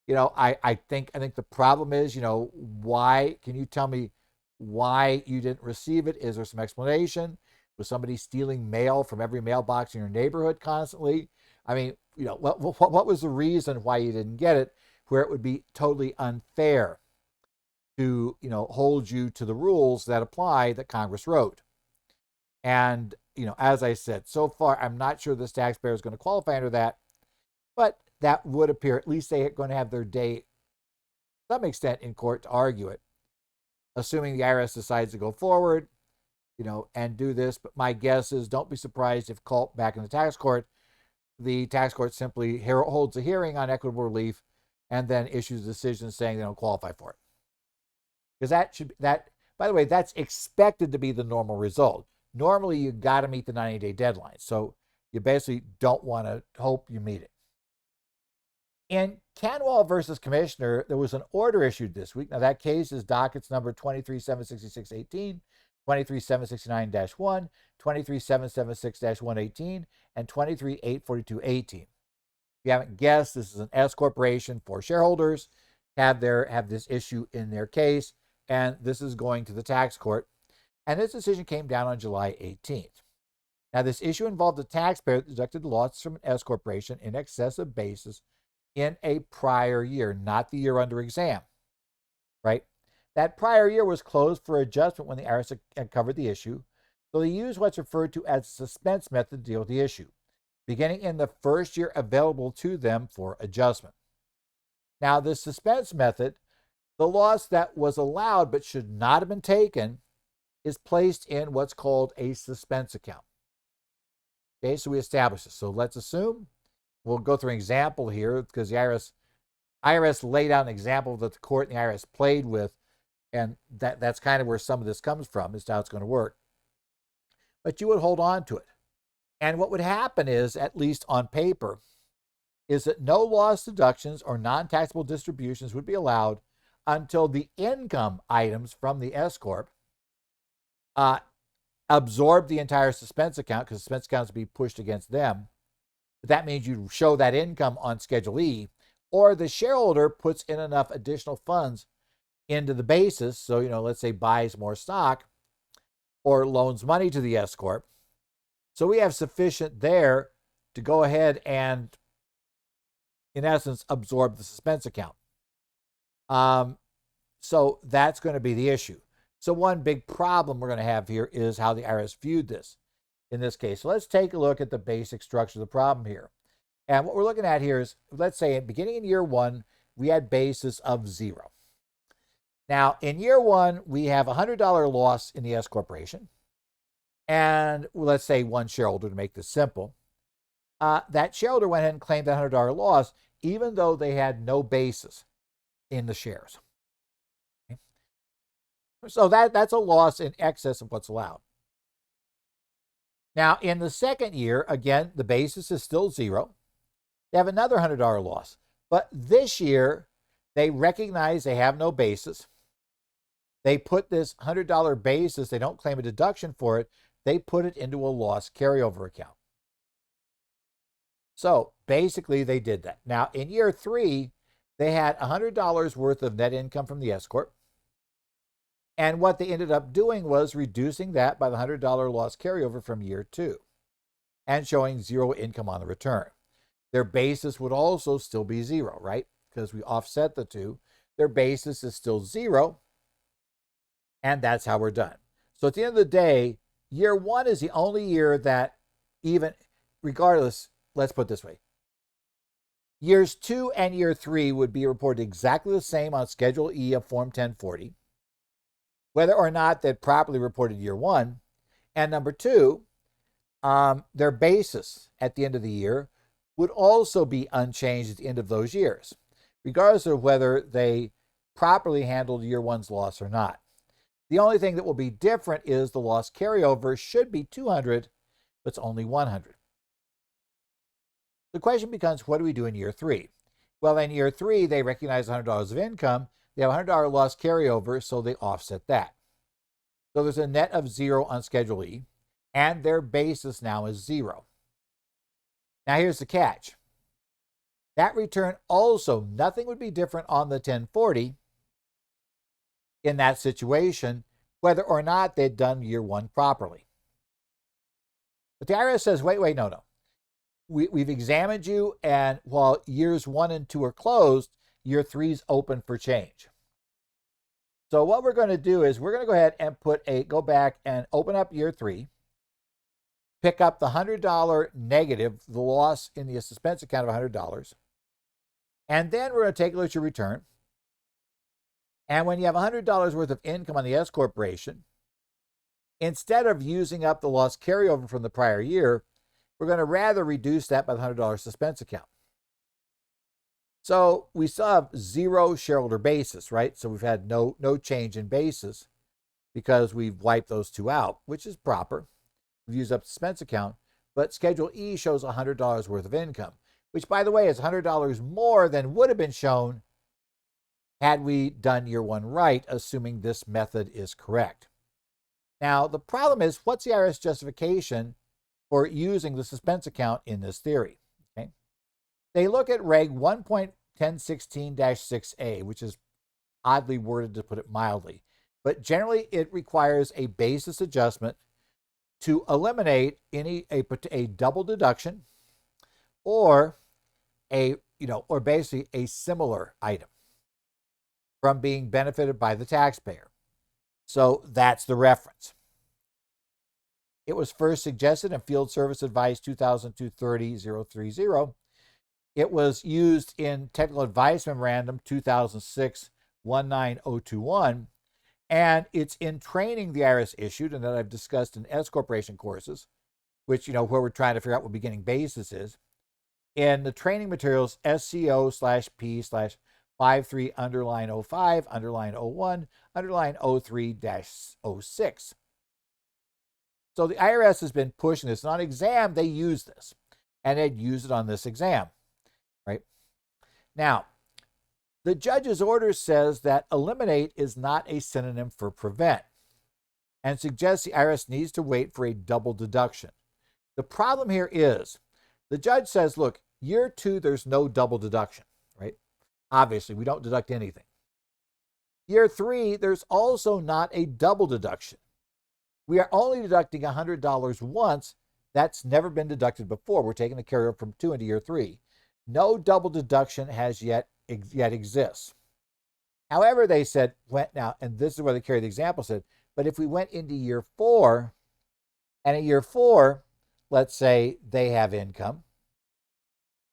I think the problem is, why? Can you tell me why you didn't receive it? Is there some explanation? Was somebody stealing mail from every mailbox in your neighborhood constantly? What was the reason why you didn't get it, where it would be totally unfair to, hold you to the rules that apply that Congress wrote? And, as I said, so far, I'm not sure this taxpayer is going to qualify under that, but that would appear, at least they are going to have their day, to some extent, in court to argue it, assuming the IRS decides to go forward, and do this. But my guess is, don't be surprised if culp back in the tax court simply holds a hearing on equitable relief and then issues a decision saying they don't qualify for it. Because by the way, that's expected to be the normal result. Normally, you got to meet the 90-day deadline. So you basically don't want to hope you meet it. In Canwell versus Commissioner, there was an order issued this week. Now, that case is dockets number 23-766-18, 23-769-1, 23-776-118, and 23-842-18. If you haven't guessed, this is an S corporation for shareholders have this issue in their case, and this is going to the tax court. And this decision came down on July 18th. Now, this issue involved a taxpayer that deducted losses from an S corporation in excess of basis in a prior year, not the year under exam, right? That prior year was closed for adjustment when the IRS had covered the issue, so they used what's referred to as a suspense method to deal with the issue, beginning in the first year available to them for adjustment. Now, the suspense method, the loss that was allowed but should not have been taken, is placed in what's called a suspense account. Okay, so we establish this. So let's assume, we'll go through an example here because the IRS laid out an example that the court and the IRS played with, and that's kind of where some of this comes from, is how it's going to work. But you would hold on to it. And what would happen is, at least on paper, is that no loss deductions or non-taxable distributions would be allowed until the income items from the S Corp absorb the entire suspense account, because suspense accounts would be pushed against them. But that means you show that income on Schedule E, or the shareholder puts in enough additional funds into the basis, so, let's say buys more stock or loans money to the S Corp. So we have sufficient there to go ahead and in essence, absorb the suspense account. So that's going to be the issue. So one big problem we're going to have here is how the IRS viewed this in this case. So let's take a look at the basic structure of the problem here. And what we're looking at here is, let's say, beginning in year one, we had basis of 0. Now, in year one, we have a $100 loss in the S corporation. And let's say one shareholder, to make this simple. That shareholder went ahead and claimed that $100 loss, even though they had no basis in the shares. Okay? So that's a loss in excess of what's allowed. Now, in the second year, again, the basis is still 0. They have another $100 loss. But this year, they recognize they have no basis. They put this $100 basis, they don't claim a deduction for it, they put it into a loss carryover account. So basically, they did that. Now, in year 3, they had $100 worth of net income from the S Corp. And what they ended up doing was reducing that by the $100 loss carryover from year 2 and showing 0 income on the return. Their basis would also still be 0, right? Because we offset the two. Their basis is still 0, and that's how we're done. So at the end of the day, year 1 is the only year that, even regardless, let's put it this way. Years 2 and year 3 would be reported exactly the same on Schedule E of Form 1040, whether or not they'd properly reported year 1. And number 2, their basis at the end of the year would also be unchanged at the end of those years, regardless of whether they properly handled year 1's loss or not. The only thing that will be different is the loss carryover should be 200, but it's only 100. The question becomes, what do we do in year 3? Well, in year 3, they recognize $100 of income. They have a $100 loss carryover, so they offset that. So there's a net of 0 on Schedule E, and their basis now is 0. Now here's the catch. That return also, nothing would be different on the 1040 in that situation, whether or not they'd done year 1 properly. But the IRS says, wait, no. We've examined you, and while years 1 and 2 are closed, year 3 is open for change. So what we're going to do is we're going to go ahead and go back and open up year 3, pick up the $100 negative, the loss in the suspense account of $100, and then we're going to take a look at your return. And when you have $100 worth of income on the S corporation, instead of using up the loss carryover from the prior year, we're going to rather reduce that by the $100 suspense account. So we still have 0 shareholder basis, right? So we've had no change in basis because we've wiped those two out, which is proper. We've used up the suspense account, but Schedule E shows $100 worth of income, which, by the way, is $100 more than would have been shown had we done year 1 right, assuming this method is correct. Now, the problem is, what's the IRS justification for using the suspense account in this theory? Okay. They look at Reg 1.1016-6A, which is oddly worded, to put it mildly, but generally it requires a basis adjustment to eliminate a double deduction or basically a similar item from being benefited by the taxpayer. So that's the reference. It was first suggested in Field Service Advice 2002-30-030. It was used in Technical Advice Memorandum 2006-19021. And it's in training the IRS issued, and that I've discussed in S corporation courses, which, where we're trying to figure out what beginning basis is. In the training materials, SCO/P/53_05_01_03-06. So the IRS has been pushing this. On exam, they use this, and they'd use it on this exam, right? Now, the judge's order says that eliminate is not a synonym for prevent and suggests the IRS needs to wait for a double deduction. The problem here is the judge says, look, year 2, there's no double deduction, right? Obviously, we don't deduct anything. Year 3, there's also not a double deduction. We are only deducting $100 once. That's never been deducted before. We're taking the carryover from 2 into year 3. No double deduction has yet exists. However, they said, now, and this is where they carry the example, said, but if we went into year 4, and in year 4, let's say they have income,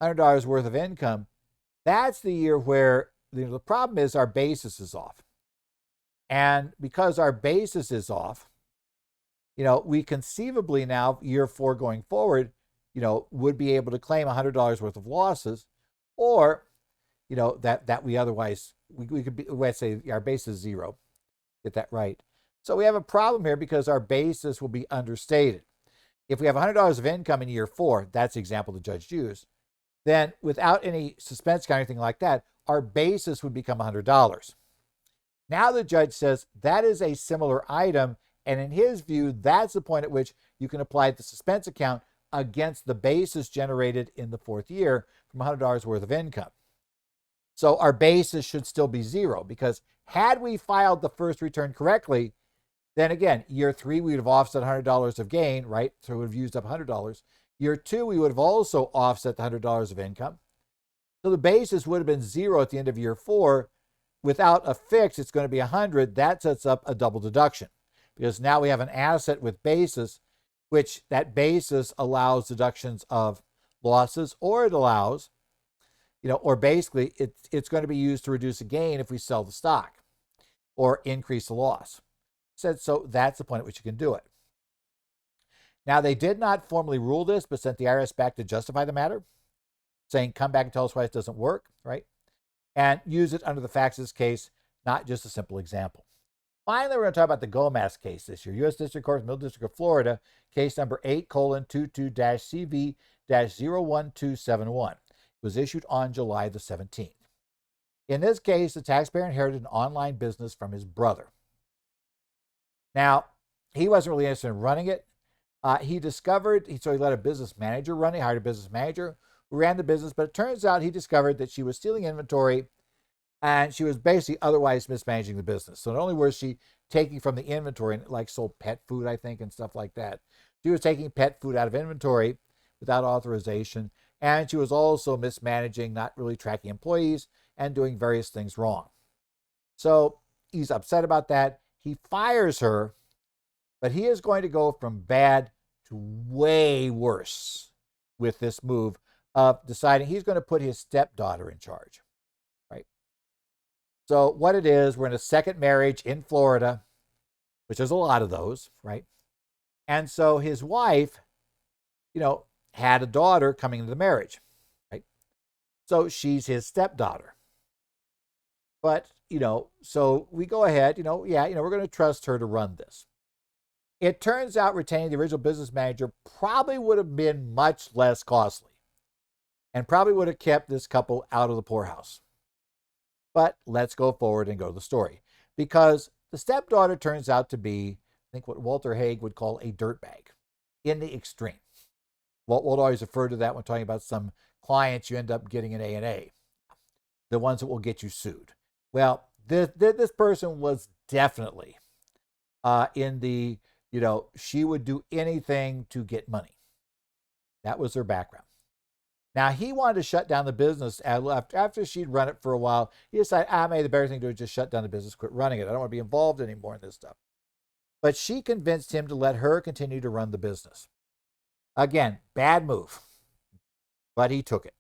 $100 worth of income, that's the year where the problem is our basis is off. And because our basis is off, we conceivably now, year 4 going forward, would be able to claim $100 worth of losses, or, that we otherwise, we could be, let's say our base is 0. Get that right. So we have a problem here because our basis will be understated. If we have $100 of income in year 4, that's the example the judge used, then without any suspense or anything like that, our basis would become $100. Now the judge says that is a similar item, and in his view, that's the point at which you can apply the suspense account against the basis generated in the 4th year from $100 worth of income. So our basis should still be 0, because had we filed the first return correctly, then again, year 3, we would have offset $100 of gain, right? So we would have used up $100. Year 2, we would have also offset the $100 of income. So the basis would have been 0 at the end of year 4. Without a fix, it's going to be 100. That sets up a double deduction, because now we have an asset with basis, which that basis allows deductions of losses, or it allows, or basically it's going to be used to reduce a gain if we sell the stock or increase the loss. So that's the point at which you can do it. Now, they did not formally rule this, but sent the IRS back to justify the matter, saying, come back and tell us why it doesn't work, right? And use it under the facts of this case, not just a simple example. Finally, we're going to talk about the Gomez case this year. U.S. District Court, Middle District of Florida, case number 8:22-CV-01271. It was issued on July the 17th. In this case, the taxpayer inherited an online business from his brother. Now, he wasn't really interested in running it. So he let a business manager run it, hired a business manager who ran the business, but it turns out he discovered that she was stealing inventory, and she was basically otherwise mismanaging the business. So not only was she taking from the inventory, and like sold pet food, I think, and stuff like that, she was taking pet food out of inventory without authorization, and she was also mismanaging, not really tracking employees, and doing various things wrong. So he's upset about that. He fires her, but he is going to go from bad to way worse with this move of deciding he's going to put his stepdaughter in charge, right? So what it is, we're in a second marriage in Florida, which there's a lot of those, right? And so his wife, had a daughter coming into the marriage, right? So she's his stepdaughter. But, so we go ahead, we're going to trust her to run this. It turns out retaining the original business manager probably would have been much less costly and probably would have kept this couple out of the poorhouse. But let's go forward and go to the story, because the stepdaughter turns out to be, I think, what Walter Haig would call a dirtbag in the extreme. Walt always referred to that when talking about some clients you end up getting an A&A, the ones that will get you sued. Well, this person was definitely in the, she would do anything to get money. That was her background. Now, he wanted to shut down the business after she'd run it for a while. He decided, maybe the better thing to do is just shut down the business, quit running it. I don't want to be involved anymore in this stuff. But she convinced him to let her continue to run the business. Again, bad move, but he took it.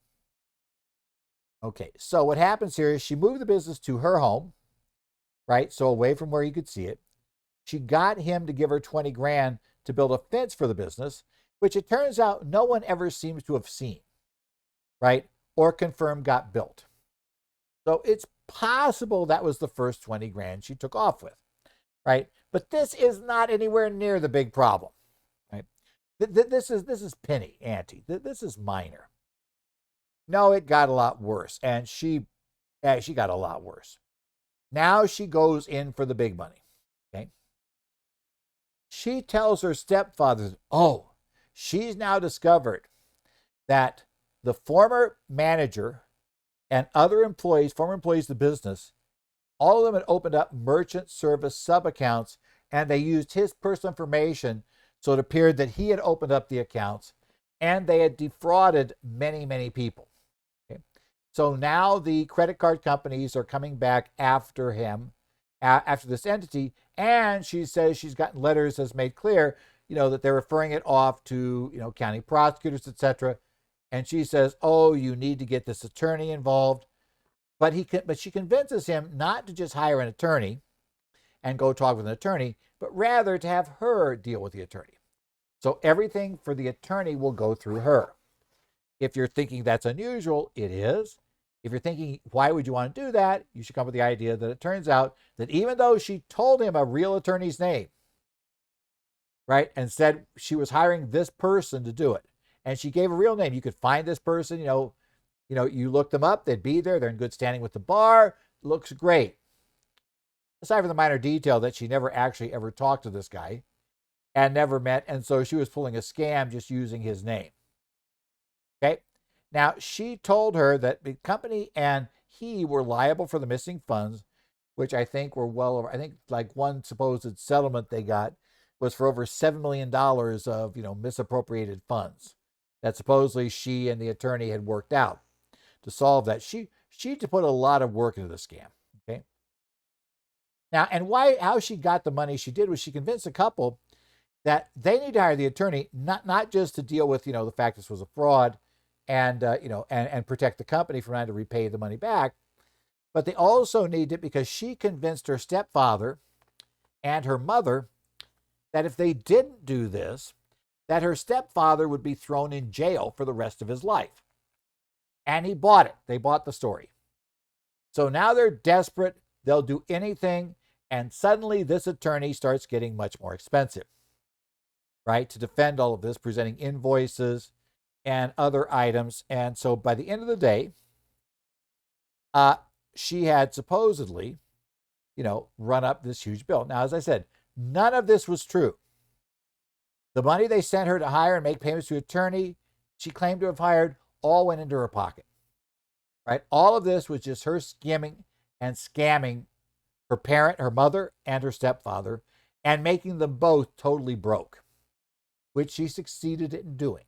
Okay, so what happens here is she moved the business to her home, right? So away from where he could see it. She got him to give her $20,000 to build a fence for the business, which it turns out no one ever seems to have seen, right? Or confirmed got built. So it's possible that was the first $20,000 she took off with, right? But this is not anywhere near the big problem, right? This is penny ante. This is minor. No, it got a lot worse, and she got a lot worse. Now she goes in for the big money, okay? She tells her stepfather, she's now discovered that the former manager and other employees, former employees of the business, all of them had opened up merchant service sub-accounts, and they used his personal information, so it appeared that he had opened up the accounts, and they had defrauded many, many people. So now the credit card companies are coming back after him, after this entity, and she says she's gotten letters that's made clear, that they're referring it off to, county prosecutors, etc. And she says, "Oh, you need to get this attorney involved." But she convinces him not to just hire an attorney and go talk with an attorney, but rather to have her deal with the attorney. So everything for the attorney will go through her. If you're thinking that's unusual, it is. If you're thinking, why would you want to do that? You should come with the idea that it turns out that even though she told him a real attorney's name, right, and said she was hiring this person to do it, and she gave a real name, you could find this person, you look them up, they'd be there, they're in good standing with the bar, looks great. Aside from the minor detail that she never actually ever talked to this guy and never met, and so she was pulling a scam just using his name. Okay. Now, she told her that the company and he were liable for the missing funds, which I think were well over, I think like one supposed settlement they got was for over $7 million of, misappropriated funds that supposedly she and the attorney had worked out to solve that. She put a lot of work into the scam. Okay. Now, and how she got the money she did was she convinced the couple that they need to hire the attorney, not just to deal with, the fact this was a fraud and, and protect the company from having to repay the money back, but they also need it because she convinced her stepfather and her mother that if they didn't do this, that her stepfather would be thrown in jail for the rest of his life. And he bought it. They bought the story. So now they're desperate. They'll do anything. And suddenly this attorney starts getting much more expensive, right, to defend all of this, presenting invoices and other items. And so by the end of the day, she had supposedly, run up this huge bill. Now, as I said, none of this was true. The money they sent her to hire and make payments to an attorney, she claimed to have hired, all went into her pocket, right? All of this was just her skimming and scamming her parent, her mother, and her stepfather, and making them both totally broke, which she succeeded in doing.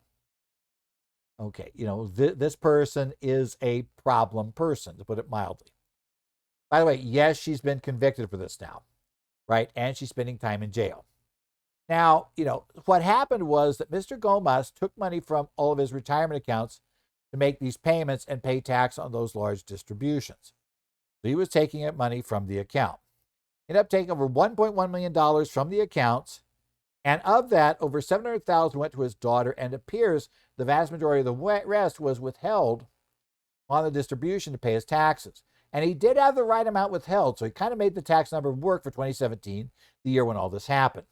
Okay, this person is a problem person, to put it mildly. By the way, yes, she's been convicted for this now, right? And she's spending time in jail. Now, what happened was that Mr. Gomez took money from all of his retirement accounts to make these payments and pay tax on those large distributions. So he was taking money from the account. He ended up taking over $1.1 million from the accounts, and of that, over $700,000 went to his daughter, and it appears the vast majority of the rest was withheld on the distribution to pay his taxes. And he did have the right amount withheld, so he kind of made the tax number work for 2017, the year when all this happened.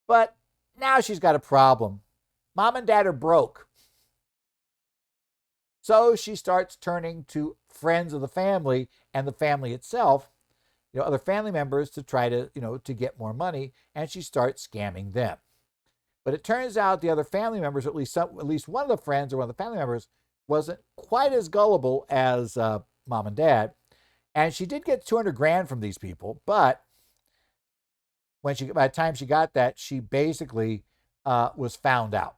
But now she's got a problem. Mom and dad are broke. So she starts turning to friends of the family and the family itself, other family members, to try to, to get more money, and she starts scamming them. But it turns out the other family members, or at least one of the friends or one of the family members, wasn't quite as gullible as mom and dad. And she did get 200 grand from these people, but by the time she got that, she basically was found out.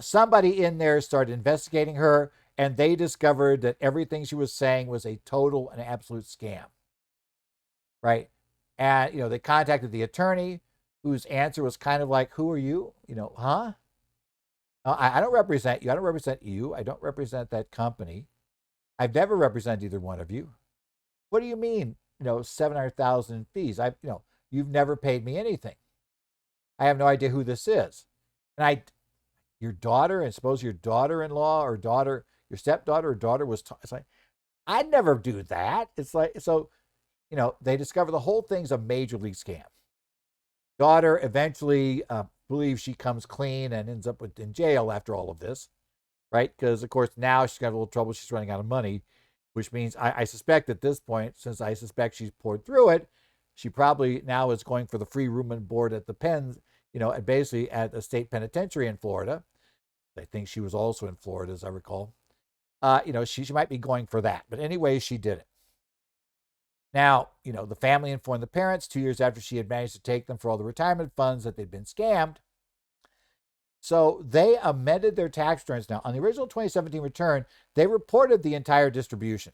Somebody in there started investigating her, and they discovered that everything she was saying was a total and absolute scam, right? And, they contacted the attorney, whose answer was kind of like, who are you? Huh? I don't represent you. I don't represent you. I don't represent that company. I've never represented either one of you. What do you mean, 700,000 in fees? You've never paid me anything. I have no idea who this is. And your daughter, and suppose your daughter-in-law or your stepdaughter or daughter it's like, I'd never do that. It's like, so, they discover the whole thing's a major league scam. Daughter eventually believes she comes clean and ends up in jail after all of this, right? Because, of course, now she's got a little trouble. She's running out of money, which means I suspect at this point, since I suspect she's poured through it, she probably now is going for the free room and board at the pens, basically at a state penitentiary in Florida. I think she was also in Florida, as I recall. She might be going for that. But anyway, she did it. Now, the family informed the parents 2 years after she had managed to take them for all the retirement funds that they'd been scammed. So they amended their tax returns now. On the original 2017 return, they reported the entire distribution.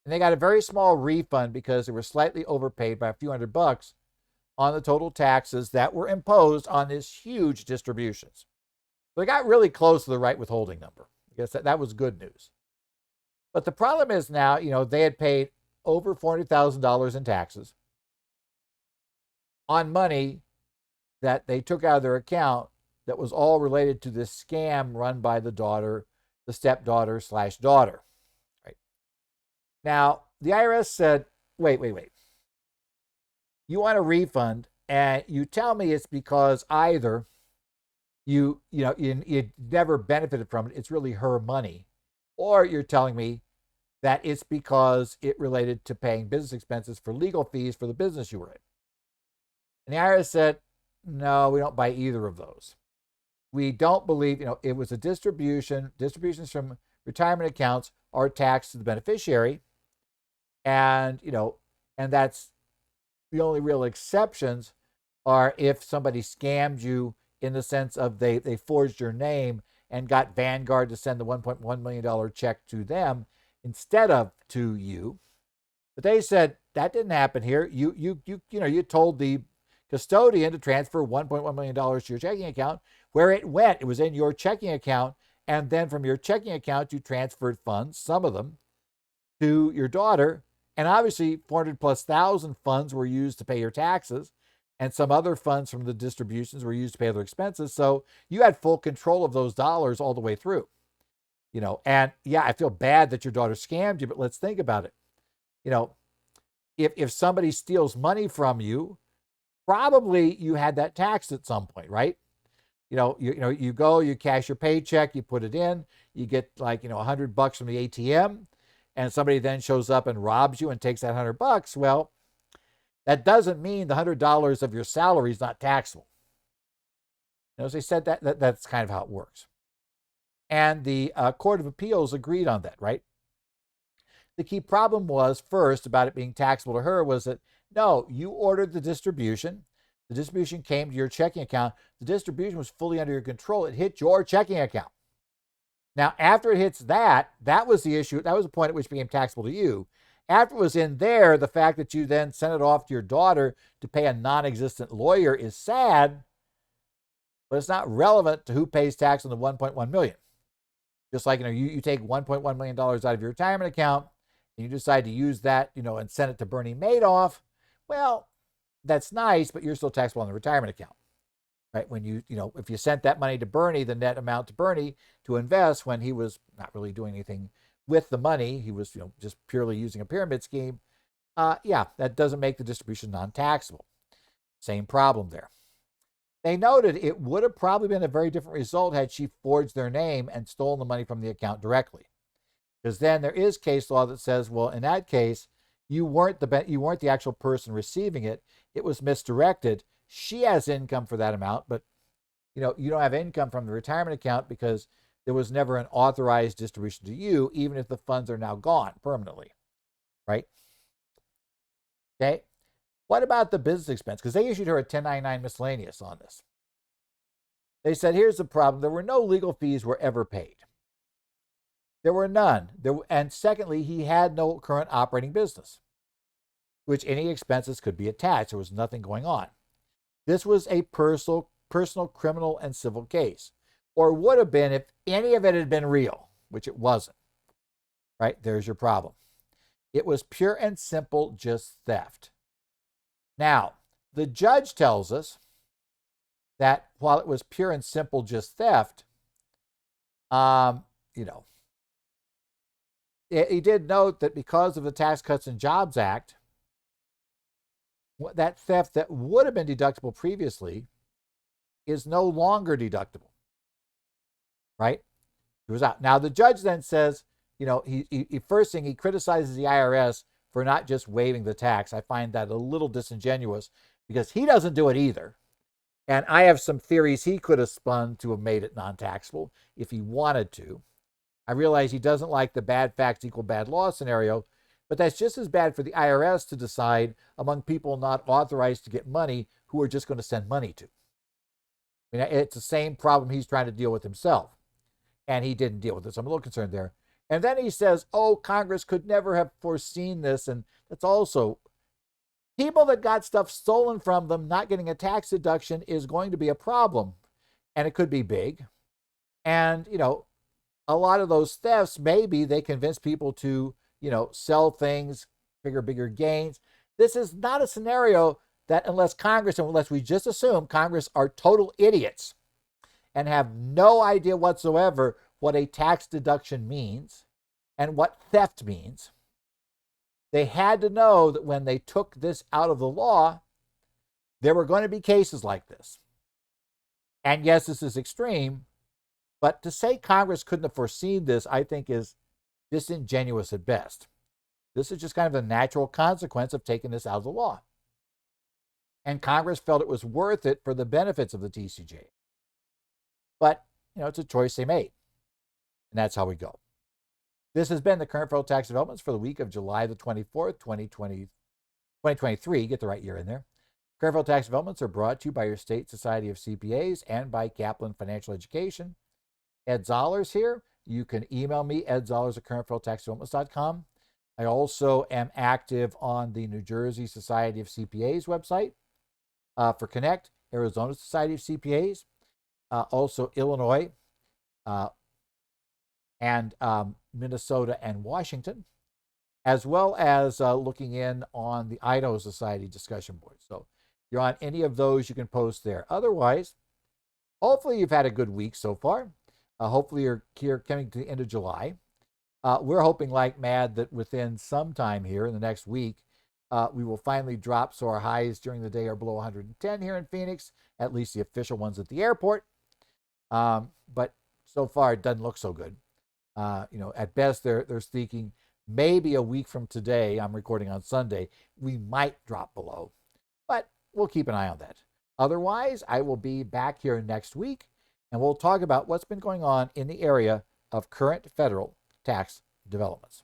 And they got a very small refund because they were slightly overpaid by a few $100 on the total taxes that were imposed on these huge distributions. So they got really close to the right withholding number. I guess that was good news. But the problem is now, they had paid over $400,000 in taxes on money that they took out of their account that was all related to this scam run by the daughter, the stepdaughter/daughter. Right? Now, the IRS said, wait. You want a refund, and you tell me it's because either you never benefited from it, it's really her money, or you're telling me that it's because it related to paying business expenses for legal fees for the business you were in. And the IRS said, no, we don't buy either of those. We don't believe, it was a distribution. Distributions from retirement accounts are taxed to the beneficiary. And, and that's the only real exceptions are if somebody scammed you in the sense of they forged your name and got Vanguard to send the $1.1 million check to them instead of to you. But they said that didn't happen here. You told the custodian to transfer $1.1 million to your checking account. Where it went, it was in your checking account, and then from your checking account you transferred funds, some of them, to your daughter. And obviously 400,000+ funds were used to pay your taxes, and some other funds from the distributions were used to pay other expenses. So you had full control of those dollars all the way through. And yeah, I feel bad that your daughter scammed you, but let's think about it. If somebody steals money from you, probably you had that taxed at some point, right? You go, you cash your paycheck, you put it in, you get like, $100 from the ATM, and somebody then shows up and robs you and takes that $100. Well, that doesn't mean the $100 of your salary is not taxable. As they said, that's kind of how it works. And the Court of Appeals agreed on that, right? The key problem was, first, about it being taxable to her, was that, no, you ordered the distribution. The distribution came to your checking account. The distribution was fully under your control. It hit your checking account. Now, after it hits that was the issue. That was the point at which it became taxable to you. After it was in there, the fact that you then sent it off to your daughter to pay a non-existent lawyer is sad, but it's not relevant to who pays tax on the $1.1 million. Just like, you take $1.1 million out of your retirement account and you decide to use that, and send it to Bernie Madoff. Well, that's nice, but you're still taxable on the retirement account, right? When if you sent that money to Bernie, the net amount to Bernie to invest when he was not really doing anything with the money, he was, just purely using a pyramid scheme. That doesn't make the distribution non-taxable. Same problem there. They noted it would have probably been a very different result had she forged their name and stolen the money from the account directly. Because then there is case law that says, well, in that case, you weren't the actual person receiving it. It was misdirected. She has income for that amount, but you don't have income from the retirement account because there was never an authorized distribution to you, even if the funds are now gone permanently, right? Okay. What about the business expense? Because they issued her a 1099 miscellaneous on this. They said, here's the problem. There were no legal fees were ever paid. There were none. And secondly, he had no current operating business, which any expenses could be attached. There was nothing going on. This was a personal criminal and civil case, or would have been if any of it had been real, which it wasn't. Right? There's your problem. It was pure and simple just theft. Now, the judge tells us that while it was pure and simple just theft, he did note that because of the Tax Cuts and Jobs Act, that theft that would have been deductible previously is no longer deductible, right? It was out. Now, the judge then says, first thing, he criticizes the IRS for not just waiving the tax. I find that a little disingenuous because he doesn't do it either. And I have some theories he could have spun to have made it non-taxable if he wanted to. I realize he doesn't like the bad facts equal bad law scenario, but that's just as bad for the IRS to decide among people not authorized to get money who are just going to send money to. I mean, it's the same problem he's trying to deal with himself, and he didn't deal with it. So I'm a little concerned there. And then he says, oh, Congress could never have foreseen this. And that's also people that got stuff stolen from them not getting a tax deduction is going to be a problem. And it could be big. And, a lot of those thefts, maybe they convince people to, sell things, bigger gains. This is not a scenario that unless we just assume Congress are total idiots and have no idea whatsoever what a tax deduction means and what theft means. They had to know that when they took this out of the law, there were going to be cases like this. And yes, this is extreme, but to say Congress couldn't have foreseen this, I think, is disingenuous at best. This is just kind of a natural consequence of taking this out of the law. And Congress felt it was worth it for the benefits of the TCJ. But, it's a choice they made. And that's how we go. This has been the current federal tax developments for the week of July the 24th, 2023. Get the right year in there. Current federal tax developments are brought to you by your state society of CPAs and by Kaplan Financial Education. Ed Zollers here. You can email me, edzollers@currentfederaltaxdevelopments.com. I also am active on the New Jersey Society of CPAs website for Connect, Arizona Society of CPAs, also Illinois, and Minnesota and Washington, as well as looking in on the Idaho Society discussion board. So if you're on any of those, you can post there. Otherwise, hopefully you've had a good week so far. Hopefully you're here coming to the end of July. We're hoping like mad that within some time here in the next week, we will finally drop so our highs during the day are below 110 here in Phoenix, at least the official ones at the airport. But so far it doesn't look so good. At best they're thinking maybe a week from today, I'm recording on Sunday, we might drop below. But we'll keep an eye on that. Otherwise, I will be back here next week, and we'll talk about what's been going on in the area of current federal tax developments.